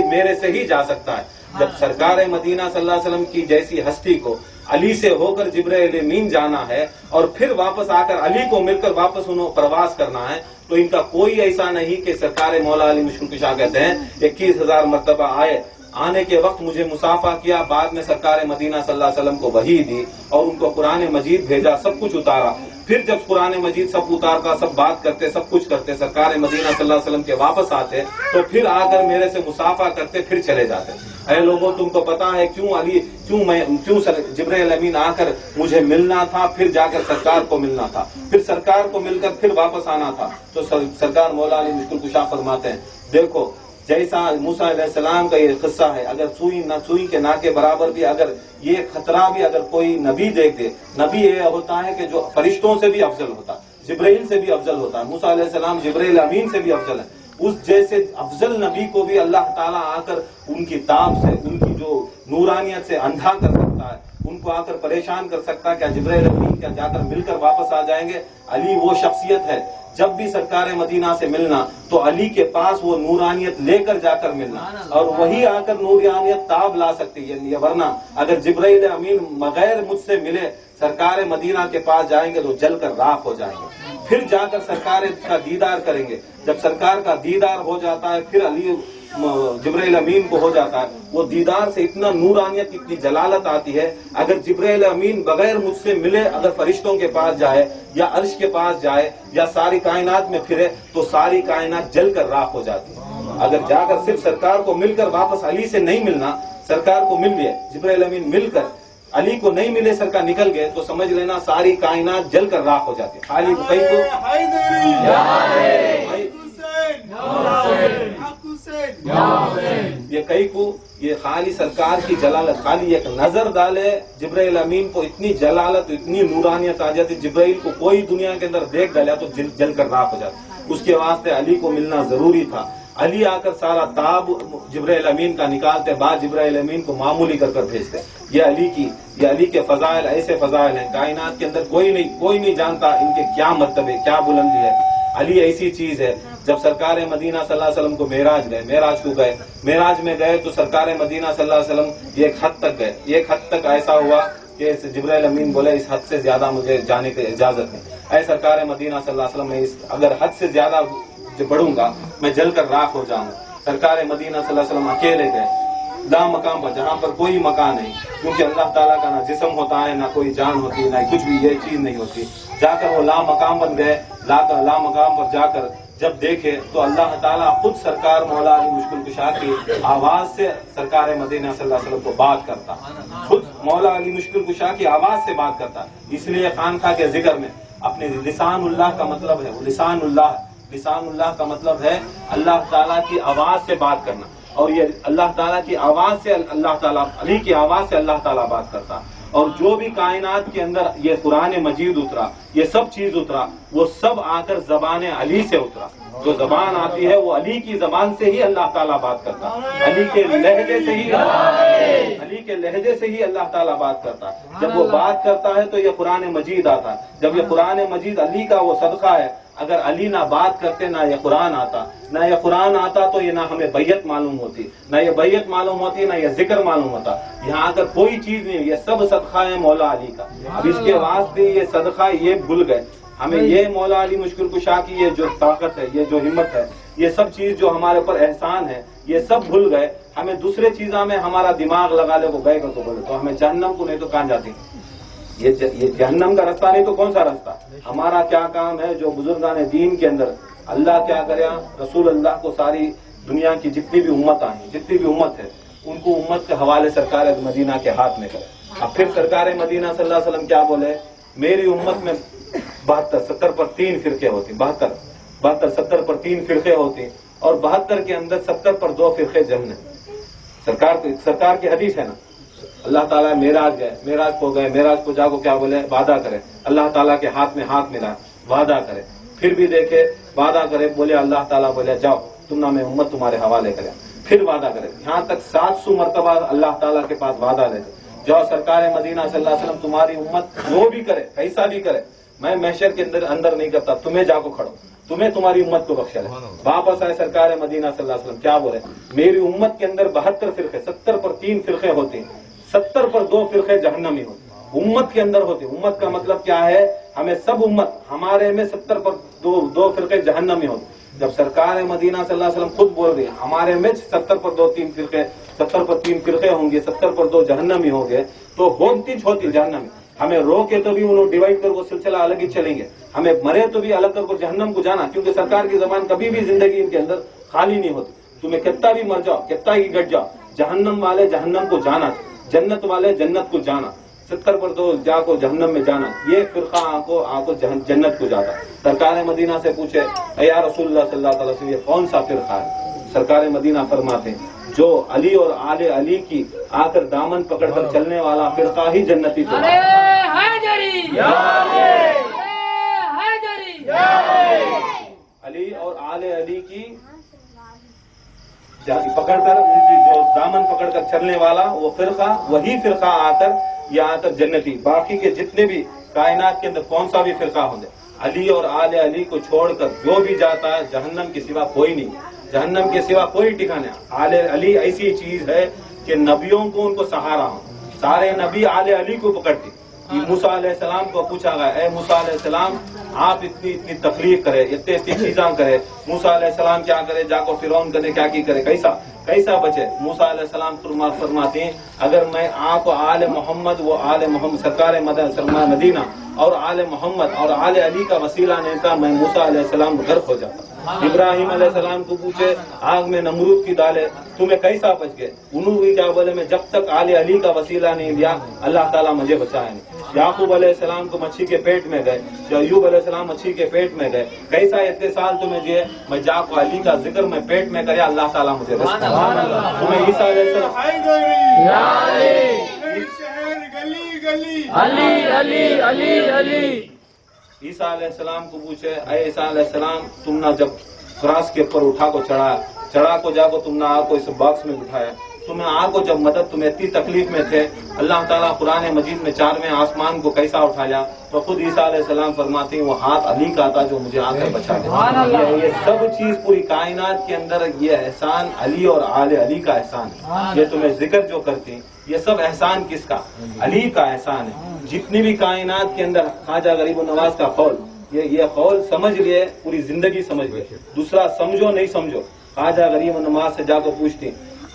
S2: मेरे से ही जा सकता है। जब सरकार मदीना सल्लल्लाहु अलैहि वसल्लम की जैसी हस्ती को अली से होकर जिब्रील अमीन जाना है और फिर वापस आकर अली को मिलकर वापस उन्हें प्रवास करना है, तो इनका कोई ऐसा नहीं कि सरकार मौला अली मुश्किल कुशा कहते हैं 21,000 मरतबा आए, आने के वक्त मुझे मुसाफा किया, बाद में सरकार मदीना सल्लल्लाहु अलैहि वसल्लम को वही दी और उनको कुरान मजीद भेजा, सब कुछ उतारा, پھر جب قرآن مجید سب اتارتا، سب بات کرتے، سب کچھ کرتے، سرکار مدینہ صلی اللہ علیہ وسلم کے واپس آتے تو پھر آ کر میرے سے مصافحہ کرتے، پھر چلے جاتے. اے لوگوں، تم کو پتا ہے کیوں جبرائیل امین آ کر مجھے ملنا تھا، پھر جا کر سرکار کو ملنا تھا، پھر سرکار کو مل کر پھر واپس آنا تھا. تو سرکار مولا علی مشکل کشا فرماتے ہیں، دیکھو جیسا موسیٰ علیہ السلام کا یہ قصہ ہے، اگر سوئی کے ناکے برابر بھی اگر یہ خطرہ بھی اگر کوئی نبی دیکھ دے، نبی یہ ہوتا ہے کہ جو فرشتوں سے بھی افضل ہوتا، جبرائیل سے بھی افضل ہوتا ہے. موسیٰ علیہ السلام جبرائیل امین سے بھی افضل ہے. اس جیسے افضل نبی کو بھی اللہ تعالیٰ آ کر ان کی تاب سے، ان کی جو نورانیت سے اندھا کر سکتا ہے، ان کو آ کر پریشان کر سکتا ہے. کیا جبرائیل امین کیا جا کر مل کر واپس آ جائیں گے؟ علی وہ شخصیت ہے، جب بھی سرکار مدینہ سے ملنا تو علی کے پاس وہ نورانیت لے کر جا کر ملنا، اور وہی آ کر نورانیت تاب لا سکتی ہے. ورنہ اگر جبرائیل امین بغیر مجھ سے ملے سرکار مدینہ کے پاس جائیں گے تو جل کر راکھ ہو جائیں گے. پھر جا کر سرکار کا دیدار کریں گے. جب سرکار کا دیدار ہو جاتا ہے پھر علی جبرائیل امین کو ہو جاتا ہے. وہ دیدار سے اتنا نورانیت، اتنی جلالت آتی ہے. اگر جبرائیل امین بغیر مجھ سے ملے اگر فرشتوں کے پاس جائے یا عرش کے پاس جائے یا ساری کائنات میں پھرے تو ساری کائنات جل کر راکھ ہو جاتی ہے. اگر جا کر صرف سرکار کو مل کر واپس علی سے نہیں ملنا، سرکار کو مل گئے، جبرائیل امین مل کر علی کو نہیں ملے، سرکار نکل گئے تو سمجھ لینا ساری کائنات جل کر راکھ ہو جاتی ہے. خالی یہ کئی کو یہ خالی سرکار کی جلالت، خالی ایک نظر ڈالے جبرائیل امین کو اتنی جلالت، اتنی نورانیت آ جاتی. جبرائیل کو کوئی دنیا کے اندر دیکھ ڈالا تو جل کر راکھ ہو جاتا. اس کے واسطے علی کو ملنا ضروری تھا. علی آ کر سارا تاب جبرائیل امین کا نکالتے، بعد جبرائیل امین کو معمولی کر بھیجتے. یہ علی کے فضائل ایسے فضائل ہیں کائنات کے اندر کوئی نہیں جانتا ان کے کیا مرتبے، کیا بلندی ہے. علی ایسی چیز ہے. جب سرکار مدینہ صلی اللہ علیہ وسلم کو معراج میں گئے تو سرکار مدینہ صلی اللہ علیہ وسلم ایک حد تک گئے. ایک حد تک ایسا ہوا کہ جبرائیل امین بولے اس حد سے زیادہ مجھے جانے کی اجازت نہیں. اے سرکار مدینہ صلی اللہ علیہ وسلم، میں اگر حد سے زیادہ بڑھوں گا میں جل کر راکھ ہو جاؤں. سرکار مدینہ صلی اللہ علیہ وسلم اکیلے گئے لا مقام پر، جہاں پر کوئی مکان نہیں، کیونکہ اللہ تعالیٰ کا نہ جسم ہوتا ہے، نہ کوئی جان ہوتی ہے، نہ کچھ بھی یہ چیز نہیں ہوتی. جا کر وہ لا مقام بن گئے. لا مقام پر جا کر جب دیکھے تو اللہ تعالیٰ خود سرکار مولا علی مشکل کشا کی آواز سے سرکار مدینہ صلی اللہ علیہ وسلم کو بات کرتا. خود مولا علی مشکل کشا کی آواز سے بات کرتا. اس لیے خانقاہ کے ذکر میں اپنے لسان اللہ کا مطلب ہے، لسان اللہ کا مطلب ہے اللہ تعالیٰ کی آواز سے بات کرنا. اور یہ اللہ تعالیٰ کی آواز سے اللہ تعالیٰ، علی کی آواز سے اللہ تعالیٰ بات کرتا. اور جو بھی کائنات کے اندر یہ قرآن مجید اترا، یہ سب چیز اترا، وہ سب آ کر زبان علی سے اترا. جو زبان آتی ہے وہ علی کی زبان سے ہی اللہ تعالیٰ بات کرتا. علی کے لہجے سے ہی اللہ تعالیٰ بات کرتا. جب وہ بات کرتا ہے تو یہ قرآن مجید آتا. جب یہ قرآن مجید علی کا وہ صدقہ ہے. اگر علی نہ بات کرتے نہ یہ قرآن آتا تو یہ نہ ہمیں بیعت معلوم ہوتی، نہ یہ بیعت معلوم ہوتی، نہ یہ ذکر معلوم ہوتا. یہاں اگر کوئی چیز نہیں، یہ سب صدقہ ہے مولا علی کا. اب اس کے واسطے یہ صدقہ یہ بھول گئے. ہمیں یہ مولا علی مشکل کشا کی یہ جو طاقت ہے، یہ جو ہمت ہے، یہ سب چیز جو ہمارے اوپر احسان ہے، یہ سب بھول گئے. ہمیں دوسرے چیزوں میں ہمارا دماغ لگا لے وہ گئے گا تو بولے تو ہمیں جہنم کو نہیں تو کہاں جاتے. یہ جہنم کا راستہ نہیں تو کون سا راستہ؟ ہمارا کیا کام ہے جو بزرگان دین کے اندر اللہ کیا کرے، رسول اللہ کو ساری دنیا کی جتنی بھی امت ہے ان کو امت کے حوالے سرکار مدینہ کے ہاتھ میں کرے. اب پھر سرکار مدینہ صلی اللہ علیہ وسلم کیا بولے، میری امت میں 70 پر 3 فرقے ہوتی، 70 پر 3 فرقے ہوتی، اور 72 کے اندر 70 پر 2 فرقے جہنم. سرکار کی حدیث ہے نا. اللہ تعالیٰ معراج کو جا کو کیا بولے، وعدہ کرے. اللہ تعالیٰ کے ہاتھ میں ہاتھ ملا، وعدہ کرے. پھر بھی دیکھے وعدہ کرے، بولے اللہ تعالیٰ بولے جاؤ تم نہ میں امت تمہارے حوالے کرے. پھر وعدہ کرے. یہاں تک 700 مرتبہ اللہ تعالیٰ کے پاس وعدہ لے. جاؤ سرکار مدینہ صلی اللہ علیہ وسلم تمہاری امت جو بھی کرے، کیسا بھی کرے، میں محشر کے اندر نہیں کرتا، تمہیں جا کو کھڑو، تمہیں تمہاری امت کو بخشا لے. واپس آئے سرکار مدینہ صلی اللہ علیہ وسلم کیا بولے، میری امت کے اندر 72 فرقے، 70 پر 3 فرقے ہوتے ہیں، 70 پر 2 فرقے جہنمی ہوتے امت کے اندر ہوتے. امت کا مطلب کیا ہے، ہمیں سب امت، ہمارے میں 70 پر 2 فرقے جہنمی ہوتے. جب سرکار مدینہ صلی اللہ علیہ وسلم خود بول رہی ہمارے میں 70 پر 2 فرقے، 70 پر 3 فرقے ہوں گے، 70 پر 2 جہنمی ہوں گے، تو ہوتی جہنمی. हमें रोके तो भी उन्होंने डिवाइड कर वो सिलसिला अलग ही चलेंगे, हमें मरे तो भी अलग कर को जहन्नम को जाना, क्योंकि सरकार की जबान कभी भी जिंदगी इनके अंदर खाली नहीं होती। तुम्हें कितना भी मर जाओ, कितना ही गट जाओ, जहन्नम वाले जहन्नम को जाना, जन्नत वाले जन्नत को जाना, 70% जाको जहन्नम में जाना, ये फिरका आको जन्नत को जाता। सरकार मदीना से पूछे या रसूलुल्लाह सल्लल्लाहु अलैहि वसल्लम ये कौन सा फिरका है? सरकार मदीना फरमाते हैं जो अली और आले अली की आकर दामन पकड़कर चलने वाला फिरका ही जन्नती फिरका। अली और आले अली की पकड़कर उनकी जो दामन पकड़कर चलने वाला वो फिरका, वही फिरका आकर जन्नती। बाकी के जितने भी कायनात के अंदर कौन सा भी फिरका होंगे, अली और आले अली को छोड़कर जो भी जाता है जहन्नम के सिवा कोई नहीं, जहन्नम के सिवा कोई ठिकाना। आले अली ऐसी चीज है कि नबियों को उनको सहारा हो, सारे नबी आले अली को पकड़ते। मूसा अलैहिस्सलाम को पूछा गया, ए मूसा अलैहिस्सलाम आप इतनी इतनी तकलीफ करे, इतनी इतनी चीजें करे, मूसा अलैहिस्सलाम क्या करे, जाको फिरौन करे, क्या की करे, कैसा बचे? मूसा अलैहिस्सलाम फरमाते हैं अगर मैं आपको आले मोहम्मद वो आले मोहम्मद सरकार मदीना और आले मोहम्मद और आले अली का वसीला नहीं था, मैं मूसा अलैहिस्सलाम गर्क हो जाता। इब्राहिम अलैहिस्सलाम को पूछे आग में नमरूद की डाले, तुम्हें कैसा बच गए? उन्होंने क्या बोले, मैं जब तक आले अली का वसीला नहीं लिया अल्लाह ताला मुझे बचाए नहीं। याकूब अलैहिस्सलाम को मच्छी के पेट में गए, अय्यूब अलैहिस्सलाम मच्छी के पेट में गए, कैसा इतने साल तुम्हें जिए, मैं जाको अली का जिक्र मैं पेट में करे अल्लाह ताला मुझे बचाए। तुम्हें ईसा अलैहिस्सलाम ईसा अलैहिस्सलाम को पूछे, अरे ईसा अलैहिस्सलाम तुम ना जब क्रॉस के ऊपर उठा को चढ़ा को जाको तुम ना आपको इस बॉक्स में बिठाया, तुम्हें आको जब मदद तुम्हें इतनी तकलीफ में थे, अल्लाह ताला कुरान मजीद में 4वें आसमान को कैसा उठाया, तो खुद ईसा अलैहिस्सलाम फरमाते हैं वो हाथ अली का था जो मुझे आकर बचा दिया। ये सब चीज पूरी कायनात के अंदर ये एहसान अली और आले अली का एहसान है। ये तुम्हें जिक्र जो करते ये सब एहसान किसका? अली का एहसान है। जितनी भी कायनात के अंदर ख्वाजा गरीब नवाज का कौल, ये कौल समझ लिए, पूरी जिंदगी समझ लिए, दूसरा समझो नहीं समझो। ख्वाजा गरीब नवाज से जाकर पूछते,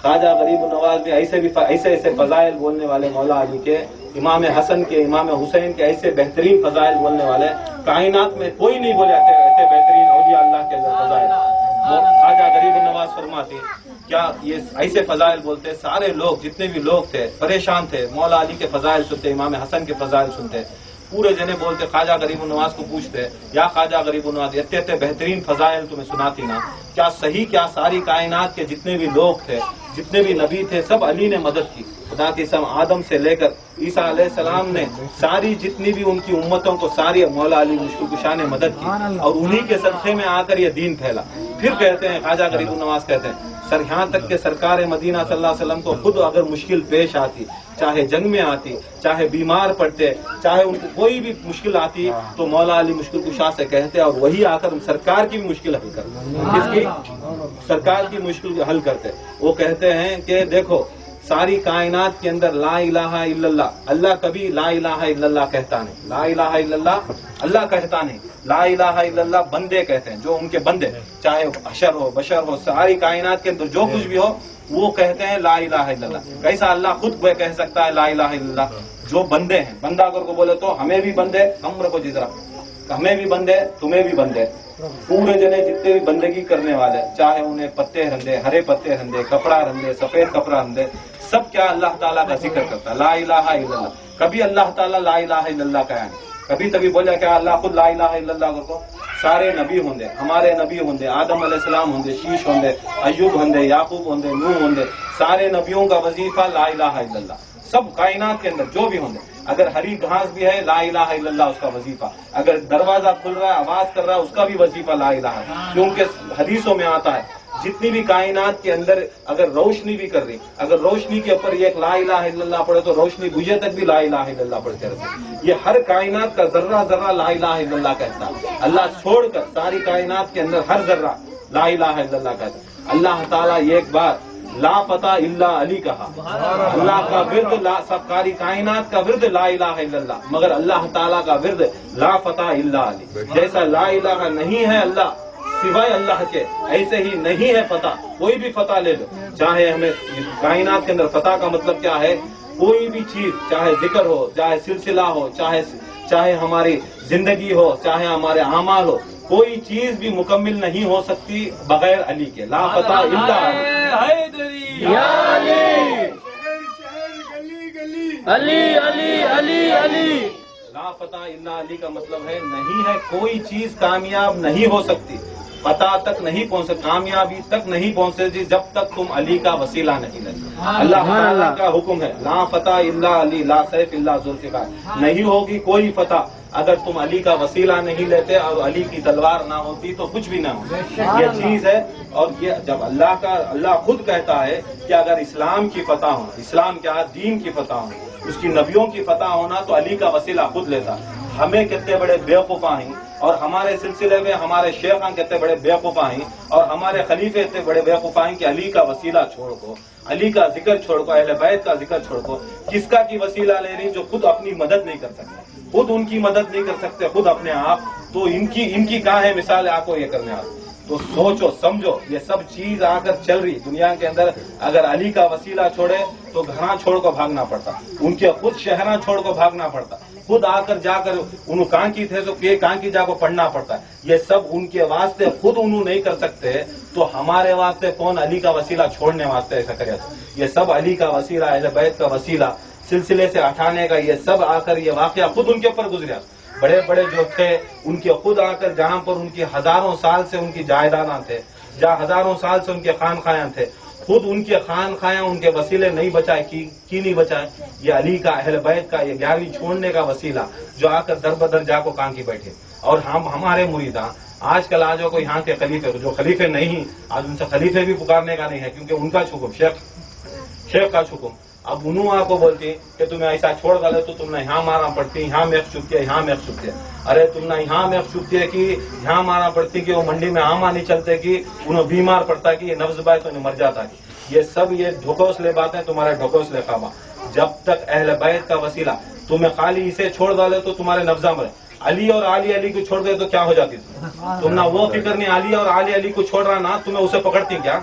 S2: ख्वाजा गरीब नवाज में ऐसे फजाइल बोलने वाले, मौला अली के, इमाम हसन के, इमाम हुसैन के ऐसे बेहतरीन फजाइल बोलने वाले कायनात में कोई नहीं बोले ऐसे बेहतरीन औलिया अल्लाह के फजाइल। ख्वाजा गरीब नवाज फरमाते क्या ये ऐसे फजाइल बोलते, सारे लोग जितने भी लोग थे परेशान थे, मौला अली के फजाइल सुनते, इमाम हसन के फजाइल सुनते, पूरे जने बोलते ख्वाजा गरीब नवाज को पूछते, या ख्वाजा गरीब नवाज इतने बेहतरीन फजाइल तुम्हें सुनाती ना, क्या सही क्या सारी कायनात के जितने भी लोग थे, जितने भी नबी थे, सब अली ने मदद की। खुदा की कसम आदम से लेकर ईसा अलैहिस्सलाम ने सारी जितनी भी उनकी उम्मतों को सारी मौला अली मुश्किल कुशा ने मदद की, और उन्हीं के सदक़े में आकर ये दीन फैला। फिर कहते हैं ख्वाजा गरीब नवाज कहते हैं सर यहाँ तक के सरकार मदीना सल्लल्लाहु अलैहि वसल्लम को खुद अगर मुश्किल पेश आती, चाहे जंग में आती, चाहे बीमार पड़ते, चाहे उनको कोई भी मुश्किल आती, तो मौला अली मुश्किल कुशा से कहते और वही आकर सरकार की भी मुश्किल हल करते। किसकी? सरकार की मुश्किल हल करते। वो कहते हैं कि देखो सारी कायनात के अंदर ला इलाहा इल्लल्लाह, अल्लाह कभी ला इलाहा इल्लल्लाह कहता नहीं, ला इलाहा इल्लल्लाह अल्लाह कहता नहीं, ला इलाहा इल्लल्लाह बंदे कहते हैं, जो उनके बंदे, चाहे अशर हो बशर हो, सारी कायनात के अंदर जो कुछ भी हो वो कहते हैं ला इलाहा इल्लल्लाह। कैसा अल्लाह खुद कह सकता है ला इलाहा इल्लल्लाह? जो बंदे हैं, बंदा अगर को बोले तो हमें भी बंदे, कम रखो जिजरा, हमें भी बंदे, तुम्हें भी बंदे, पूरे जने जितने भी बंदगी करने वाले, चाहे उन्हें पत्ते रंधे, हरे पत्ते रंधे, कपड़ा रंधे, सफेद कपड़ा रंधे, सब क्या अल्लाह ताला का जिक्र करता है, ला इलाहा इल्लल्लाह। कभी अल्लाह ताला ला इलाहा इल्लल्लाह कहा नहीं, कभी तभी बोला क्या अल्लाह खुद ला इलाहा इल्लल्लाह को? सारे नबी होंगे, हमारे नबी होंगे, आदम अलैहिस्सलाम होंगे, शीश होंगे, अय्यूब होंगे, याकूब होंगे, नूह होंगे, सारे नबियों का वजीफा ला इलाहा इल्लल्लाह। सब कायनात के अंदर जो भी होंगे, अगर हरी घास भी है ला इलाहा इल्लल्लाह उसका वजीफा, अगर दरवाजा खुल रहा है आवाज कर रहा है उसका भी वजीफा ला इलाहा, क्योंकि हदीसों में आता है जितनी भी कायनात के अंदर अगर रोशनी भी कर रही, अगर रोशनी के ऊपर एक ला इलाहा इल्लल्लाह पड़े तो रोशनी बुझे तक भी ला इलाहा इल्लल्लाह पढ़ते रहते। ये हर कायनात का जर्रा जर्रा ला इलाहा इल्लल्लाह कहता है। अल्लाह छोड़कर सारी कायनात के अंदर हर जर्रा ला इलाहा इल्लल्लाह कहता है। अल्लाह ताला एक बार ला पता इल्ला अली कहा, अल्लाह का विर्द सारी कायनात का विर्द ला इलाहा इल्लल्लाह, मगर अल्लाह ताला का विर्द ला पता इल्ला अली। जैसा ला इलाहा नहीं है अल्लाह सिवाय अल्लाह के, ऐसे ही नहीं है फतह, कोई भी फतह ले लो, चाहे हमें कायनात के अंदर फतह का मतलब क्या है? कोई भी चीज, चाहे जिक्र हो, चाहे सिलसिला हो, चाहे हमारी जिंदगी हो, चाहे हमारे आमाल हो, कोई चीज भी मुकम्मिल नहीं हो सकती बगैर अली के। ला फतह इल्ला
S3: अली अली अली अली।
S2: ला फतह इल्ला अली का मतलब है नहीं है कोई चीज कामयाब नहीं हो सकती, फतह तक नहीं पहुंचे, कामयाबी तक नहीं पहुंचे जब तक तुम अली का वसीला नहीं लेते। अल्लाह ताला का हुक्म है ला फतह इल्ला अली ला सैफ इल्ला जुल्फिकार, नहीं होगी कोई फतह अगर तुम अली का वसीला नहीं लेते और अली की तलवार ना होती तो कुछ भी ना हो। ये चीज है। और ये जब अल्लाह खुद कहता है कि अगर इस्लाम की फतह होना, इस्लाम क्या दीन की फतह होना, उसकी नबियों की फतह होना, तो अली का वसीला खुद लेता। हमें कितने बड़े बेवकूफा हैं और हमारे सिलसिले में हमारे शेख कितने बड़े बेवकूफा हैं और हमारे खलीफे इतने बड़े बेवकूफा हैं कि अली का वसीला छोड़ को, अली का जिक्र छोड़ को, अहले बैत का जिक्र छोड़ को, किसका की वसीला ले रही जो खुद अपनी मदद नहीं कर सकते, खुद उनकी मदद नहीं कर सकते खुद अपने आप, तो इनकी कहाँ है मिसाल आपको ये करने आप। तो सोचो समझो, ये सब चीज आकर चल रही दुनिया के अंदर। अगर अली का वसीला छोड़े तो घरा छोड़ को भागना पड़ता, उनके खुद शहरा छोड़ को भागना पड़ता, खुद आकर जाकर उन्होंने कहाँ की थे तो कहाँ की जाकर पढ़ना पड़ता। ये सब उनके वास्ते खुद उन्होंने नहीं कर सकते, तो हमारे वास्ते कौन अली का वसीला छोड़ने वास्ते ऐसा करे। ये सब अली का वसीला, अहले बैत का वसीला सिलसिले से हटाने का, ये सब आकर ये वाकया खुद उनके ऊपर गुजरा। बड़े बड़े जो थे उनके खुद आकर जहां पर उनकी हजारों साल से उनकी जायदादा थे, जहां हजारों साल से उनके खानखाया थे, खुद उनके खानखाया उनके वसीले नहीं बचाए की नहीं बचाए। ये अली का, अहले बैत का, ये 11वीं छोड़ने का वसीला जो आकर दर बदर जाको कान की बैठे। और हम हमारे मुरीदा आजकल आज कोई यहाँ के खलीफे, जो खलीफे नहीं, आज उनसे खलीफे भी पुकारने का नहीं है क्योंकि उनका हुक्म शेख का हुक्म। अब उन्होंने आपको बोलती कि तुम्हें ऐसा छोड़ डाले तो तुमने यहाँ मारना पड़ती, यहाँ मेख चुपती है, यहाँ मेख चुपती है। अरे तुमने यहाँ मेख चुपती है कि यहाँ मारना पड़ती कि वो मंडी में आमा नहीं चलते कि उन्हें बीमार पड़ता कि ये नफ्स बाय तो मर जाता। ये सब ये ढोकोसले बातें, तुम्हारे ढोकोसले खामा। जब तक अहले बैत का वसीला तुम्हें खाली इसे छोड़ डाले तो तुम्हारे नफ्जा मरे। अली और अली को छोड़ दे तो क्या हो जाती तुम ना वो फिक्र नहीं, अली और अली को छोड़ रहा ना, तुम्हें उसे पकड़ती क्या?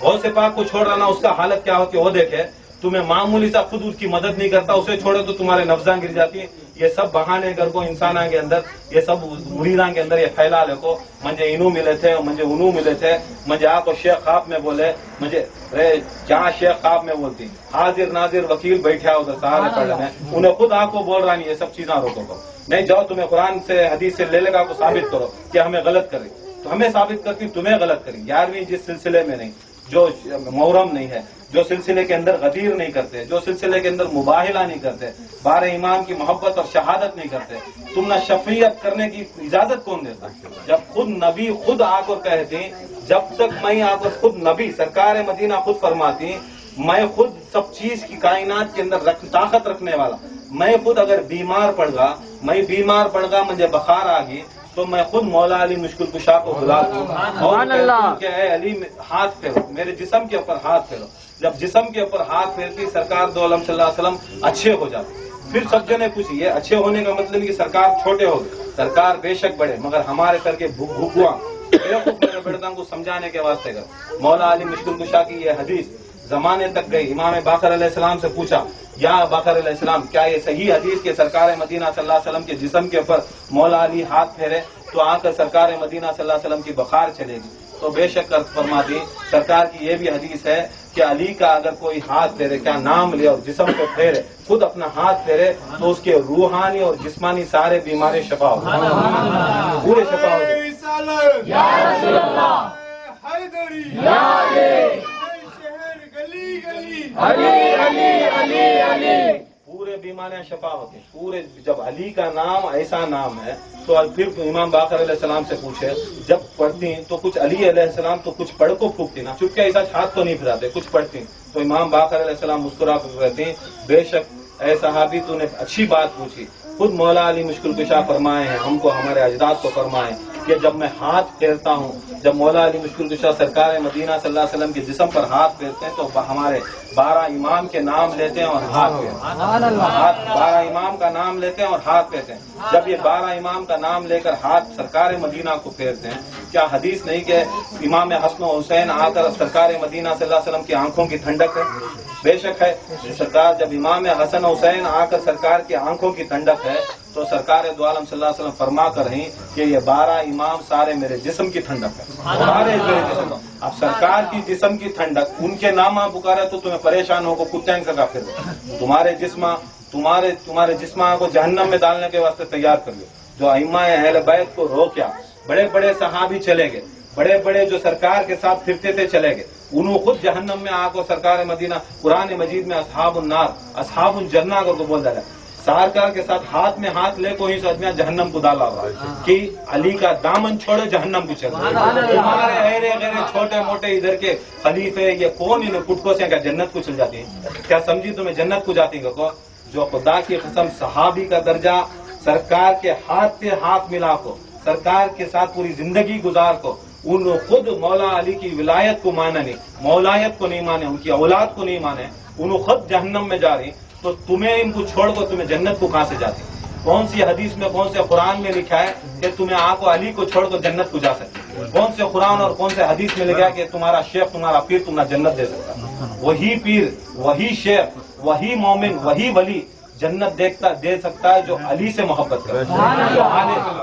S2: गौसे पाक को छोड़ रहा ना, उसका हालत क्या होती वो देखे। तुम्हें मामूली सा खुद उसकी मदद नहीं करता, उसे छोड़े तो तुम्हारे नफ्जा गिर जाती है। ये सब बहाने कर को इंसाना के अंदर, ये सब मुरीदा के अंदर ये फैला ले को मुझे इनू मिले थे, मुझे उनू मिले थे, मुझे आपको शेख खाब में बोले, मुझे जहाँ शेख खाब में बोलती हाजिर नाजिर वकील बैठा उधर सहारे पढ़ने, उन्हें खुद आपको बोल रहा नहीं ये सब चीजें रोको को नहीं। जाओ तुम्हें कुरान से हदीस से ले लेगा को साबित करो कि हमें गलत करी, तो हमें साबित करती तुम्हें गलत करी। 11वीं जिस सिलसिले में नहीं, जो मुहर्रम नहीं है, जो सिलसिले के अंदर गदीर नहीं करते, जो सिलसिले के अंदर मुबाहिला नहीं करते, बारह इमाम की मोहब्बत और शहादत नहीं करते, तुम न शफीयत करने की इजाजत कौन देता? जब खुद नबी खुद आकर कहती, जब तक मैं आकर खुद नबी सरकार मदीना खुद फरमाती, मैं खुद सब चीज की कायनात के अंदर ताकत रखने वाला, मैं खुद अगर बीमार पड़ गया मुझे बुखार आ गई तो मैं खुद मौला अली मुश्किल कुशा को बुला दूं और अली हाथ फेरो, मेरे जिस्म के ऊपर हाथ फेरो। जब जिस्म के ऊपर हाथ फेरती सरकार दो अलम सल्लल्लाहु अलैहि वसल्लम अच्छे हो जाते। फिर सब जने पूछी ये अच्छे होने का मतलब कि सरकार छोटे हो गए, सरकार बेशक बड़े मगर हमारे सर के भूखुआ मेरे बेड़ता को समझाने के वास्ते कर। मौला अली मुश्किल कुशा की ये हदीस जमाने तक गई, इमाम बाकर अलैहिस्सलाम से पूछा या बाकर अलैहिस्सलाम क्या ये सही हदीस के सरकार मदीना सल्लल्लाहु अलैहि वसल्लम के जिस्म के ऊपर मौला अली हाथ फेरे तो आकर सरकार मदीना सल्लल्लाहु अलैहि वसल्लम की बुखार चलेगी? तो बेशक फरमा दी सरकार की ये भी हदीस है कि अली का अगर कोई हाथ फेरे, क्या नाम ले और जिस्म को फेरे, खुद अपना हाथ फेरे तो उसके रूहानी और जिस्मानी सारे बीमारी शफा हो, पूरे शफा हो। पूरे बीमारियां शफा होती पूरे। जब अली का नाम ऐसा नाम है तो फिर इमाम बाकर अलैहिस्सलाम से पूछे, जब पढ़ती तो कुछ अली अलैहिस्सलाम तो कुछ पढ़ को फूकती ना, चुपके ऐसा हाथ तो नहीं फिराते, कुछ पढ़ती तो इमाम बाकर अलैहिस्सलाम मुस्कुरा कर कहती बेशक ऐ सहाबी तूने अच्छी बात पूछी, खुद मौला अली मुश्किल कुशा फरमाए हैं, हमको हमारे अजदाद को फरमाए کہ جب میں ہاتھ پھیرتا ہوں، جب مولا علی مشکل کشا سرکار مدینہ صلی اللہ علیہ وسلم کے جسم پر ہاتھ پھیرتے ہیں تو ہمارے 12 امام کے نام لیتے ہیں اور ہاتھ پھیرتے ہیں، 12 امام کا نام لیتے ہیں اور ہاتھ پھیرتے ہیں۔ جب یہ 12 امام کا نام لے کر ہاتھ سرکار مدینہ کو پھیرتے ہیں، کیا حدیث نہیں کہ امام حسن و حسین آ کر سرکار مدینہ صلی اللہ علیہ وسلم کی آنکھوں کی ٹھنڈک ہے؟ بے شک ہے سرکار، جب امام حسن حسین آ کر سرکار کی آنکھوں کی ٹھنڈک ہے تو سرکار دو عالم صلی اللہ علیہ وسلم فرما کر رہی کہ یہ 12 امام سارے میرے جسم کی ٹھنڈک ہے، سارے میرے جسم۔ اب سرکار کی جسم کی ٹھنڈک ان کے نام پکارے تو تمہیں پریشان ہو کو کتیں سکا، پھر تمہارے جسم کو جہنم میں ڈالنے کے واسطے تیار کر لو۔ جو ائمہ اہل بیت کو روکیا، بڑے بڑے صحابی چلے گئے، بڑے بڑے جو سرکار کے ساتھ پھرتے تھے چلے گئے، انہوں خود جہنم میں آ کو سرکار مدینہ قرآن مجید میں اصحاب النار اصحاب الجنہ کو بول ڈالا۔ سرکار کے ساتھ ہاتھ میں ہاتھ لے کو ہی سوچنا جہنم کو ڈالا ہوا کہ علی کا دامن چھوڑے جہنم کو چل تمہارے ایرے غیرے چھوٹے موٹے ادھر کے خلیفے یہ کون انہیں کٹکوں سے کیا جنت کو چل جاتی ہیں؟ کیا سمجھی تمہیں جنت کو جاتی ہیں؟ کو جو خدا کی قسم صحابی کا درجہ سرکار کے ہاتھ سے ہاتھ ملا کو سرکار کے ساتھ پوری زندگی گزار کو انہوں خود مولا علی کی ولایت کو مانا نہیں، مولایت کو نہیں مانے، ان کی اولاد کو نہیں مانے، انہوں خود جہنم میں جا رہی، تو تمہیں ان کو چھوڑ کر تمہیں جنت کو کہاں سے جاتی؟ کون سی حدیث میں کون سے قرآن میں لکھا ہے کہ تمہیں آ کو علی کو چھوڑ کر جنت کو جا سکتی؟ کون سے قرآن اور کون سے حدیث میں لکھا ہے کہ تمہارا شیخ تمہارا پیر تمہیں جنت دے سکتا؟ وہی پیر، وہی شیخ، وہی مومن، وہی ولی جنت دے سکتا ہے جو علی سے محبت کرے،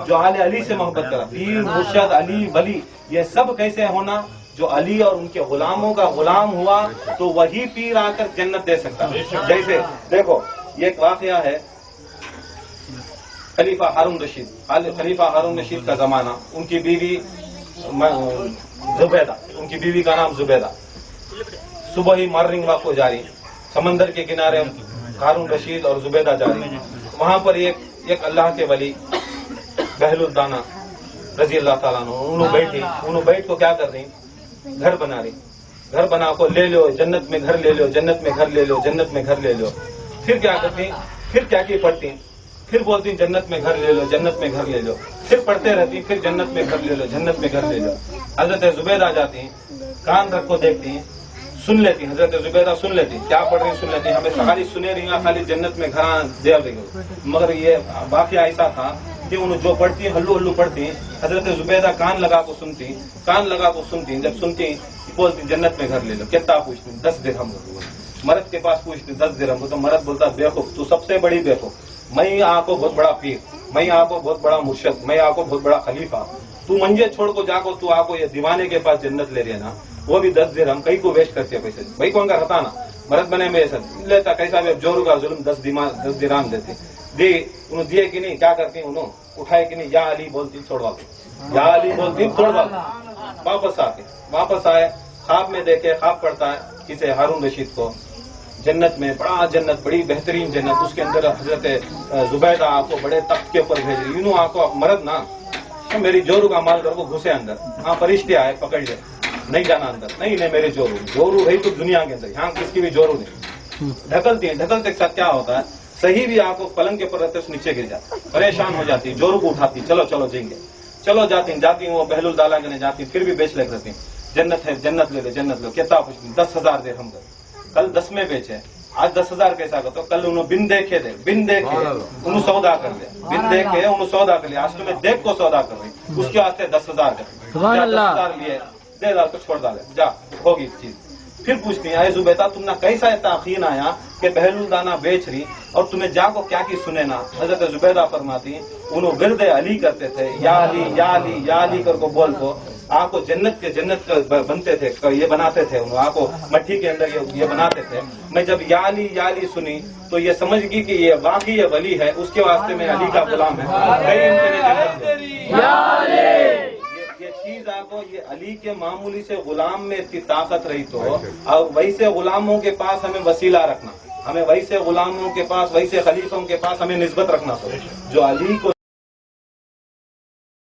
S2: جو آل علی سے محبت کرے۔ پیر، مرشد، علی، ولی یہ سب کیسے ہونا؟ جو علی اور ان کے غلاموں کا غلام ہوا تو وہی پیر آ کر جنت دے سکتا ہے۔ جیسے دیکھو یہ ایک واقعہ ہے خلیفہ ہارون رشید کا زمانہ، ان کی بیوی زبیدہ، ان کی بیوی کا نام زبیدہ، صبح ہی مارننگ واک کو جاری سمندر کے کنارے ہارون رشید اور زبیدہ جاری، وہاں پر ایک اللہ کے ولی بہل الدانہ رضی اللہ تعالیٰ عنہ انہوں بیٹھ کو کیا کر رہی؟ گھر بنا رہی، گھر بنا کو لے لو جنت میں گھر لے لو، جنت میں گھر لے لو، جنت میں گھر لے لو۔ پھر کیا کرتی؟ پھر کیا کی پڑھتی؟ پھر بولتی جنت میں گھر لے لو، جنت میں گھر لے لو، پھر پڑھتے رہتی، پھر جنت میں گھر لے لو، جنت میں گھر لے لو۔ حضرت زبیدہ جاتی ہیں، کان رکھ کو دیکھتی ہیں، سن لیتی، حضرت زبیدہ سن لیتی، کیا پڑھ رہی سن لیتی، ہمیں خالی سنے رہی ہیں، خالی جنت میں گھر دے رہی ہو۔ مگر یہ واقعہ ایسا تھا کہ انہوں جو پڑھتی ہلو ہلو پڑھتی، حضرت زبیدہ کان لگا کو سنتی، جب سنتی بولتی جنت میں گھر لے لو۔ کتنا پوچھتی؟ 10 درہم۔ مرد کے پاس پوچھتی 10 درہم، تو مرد بولتا بیوقوف، تو سب سے بڑی بیوقوف، میں آپ کو بہت بڑا پیر، میں آپ کو بہت بڑا مرشد، میں آپ کو بہت بڑا خلیفہ، تو منجے چھوڑ کو جا کو تو آپ کو یہ دیوانے کے پاس جنت لے رہے نا، وہ بھی 10 درہم کئی کو ویسٹ کرتے پیسے، بھائی کون کا رہتا نا مرد بنے میں ایسا لیتا، کیسا بھی جورو کا ظلم 10 درہم دیتے دی، انہوں دیے کہ نہیں، کیا کرتی انہوں اٹھائے کہ نہیں، یا علی بولتی چھوڑوا دو، یا علی بولتی چھوڑوا دو۔ واپس آئے، خواب میں دیکھے، خواب پڑتا ہے کسے؟ ہارون رشید کو، جنت میں بڑا جنت، بڑی بہترین جنت، اس کے اندر حضرت زبیدہ آپ کو بڑے تخت کے اوپر بھیج رہی، آپ کو مرد نا میری جورو کا مال کر کو گھسے اندر، ہاں فرشتے آئے پکڑ لے، نہیں جانا اندر، نہیں میرے جورو رہی تو دنیا کے اندر، یہاں کس کی بھی جورو نہیں، ڈھکلتی ہیں، ڈھکلتے کے ساتھ کیا ہوتا ہے؟ صحیح بھی آپ کو پلنگ کے اوپر رہتے نیچے گر جاتا، پریشان ہو جاتی، جورو کو اٹھاتی، چلو جائیں گے، چلو جاتی وہ بہل الدالہ کے جاتی، پھر بھی بیچ لے کرتی، جنت ہے، جنت لے لو، جنت لو، کتنا پوچھتی؟ 10,000 درہم کل 10 میں بیچے، آج 10,000 کیسا کرتا؟ کل انہوں بن دیکھے انہوں سودا کر لیا، بن دیکھے انہوں سودا کر لیا، آج تمہیں دیکھ کو سودا کر رہی، اس کے واسطے 10,000 کر 10,000 لیے، دے ڈال کو چھوڑ ڈالے، جا ہوگی چیز۔ پھر پوچھتی ہیں اے زبیدہ تم نے کیسا تاخین آیا کہ بہل الدانہ بیچ رہی اور تمہیں جا کو کیا کی سنے نا؟ حضرت زبیدہ فرماتی انہوں ورد علی کرتے تھے، یا علی یا علی یا علی کر کو بول کو آپ کو جنت بنتے تھے، یہ بناتے تھے، آپ کو مٹی کے اندر یہ بناتے تھے۔ میں جب یا علی سنی تو یہ سمجھ گئی کہ یہ واقعی یہ ولی ہے، اس کے واسطے میں علی کا غلام ہے۔ یہ چیز آپ کو یہ علی کے معمولی سے غلام میں اتنی طاقت رہی تو اور ویسے غلاموں کے پاس ہمیں وسیلہ رکھنا، ہمیں ویسے غلاموں کے پاس، ویسے خلیفوں کے پاس ہمیں نسبت رکھنا، جو علی کو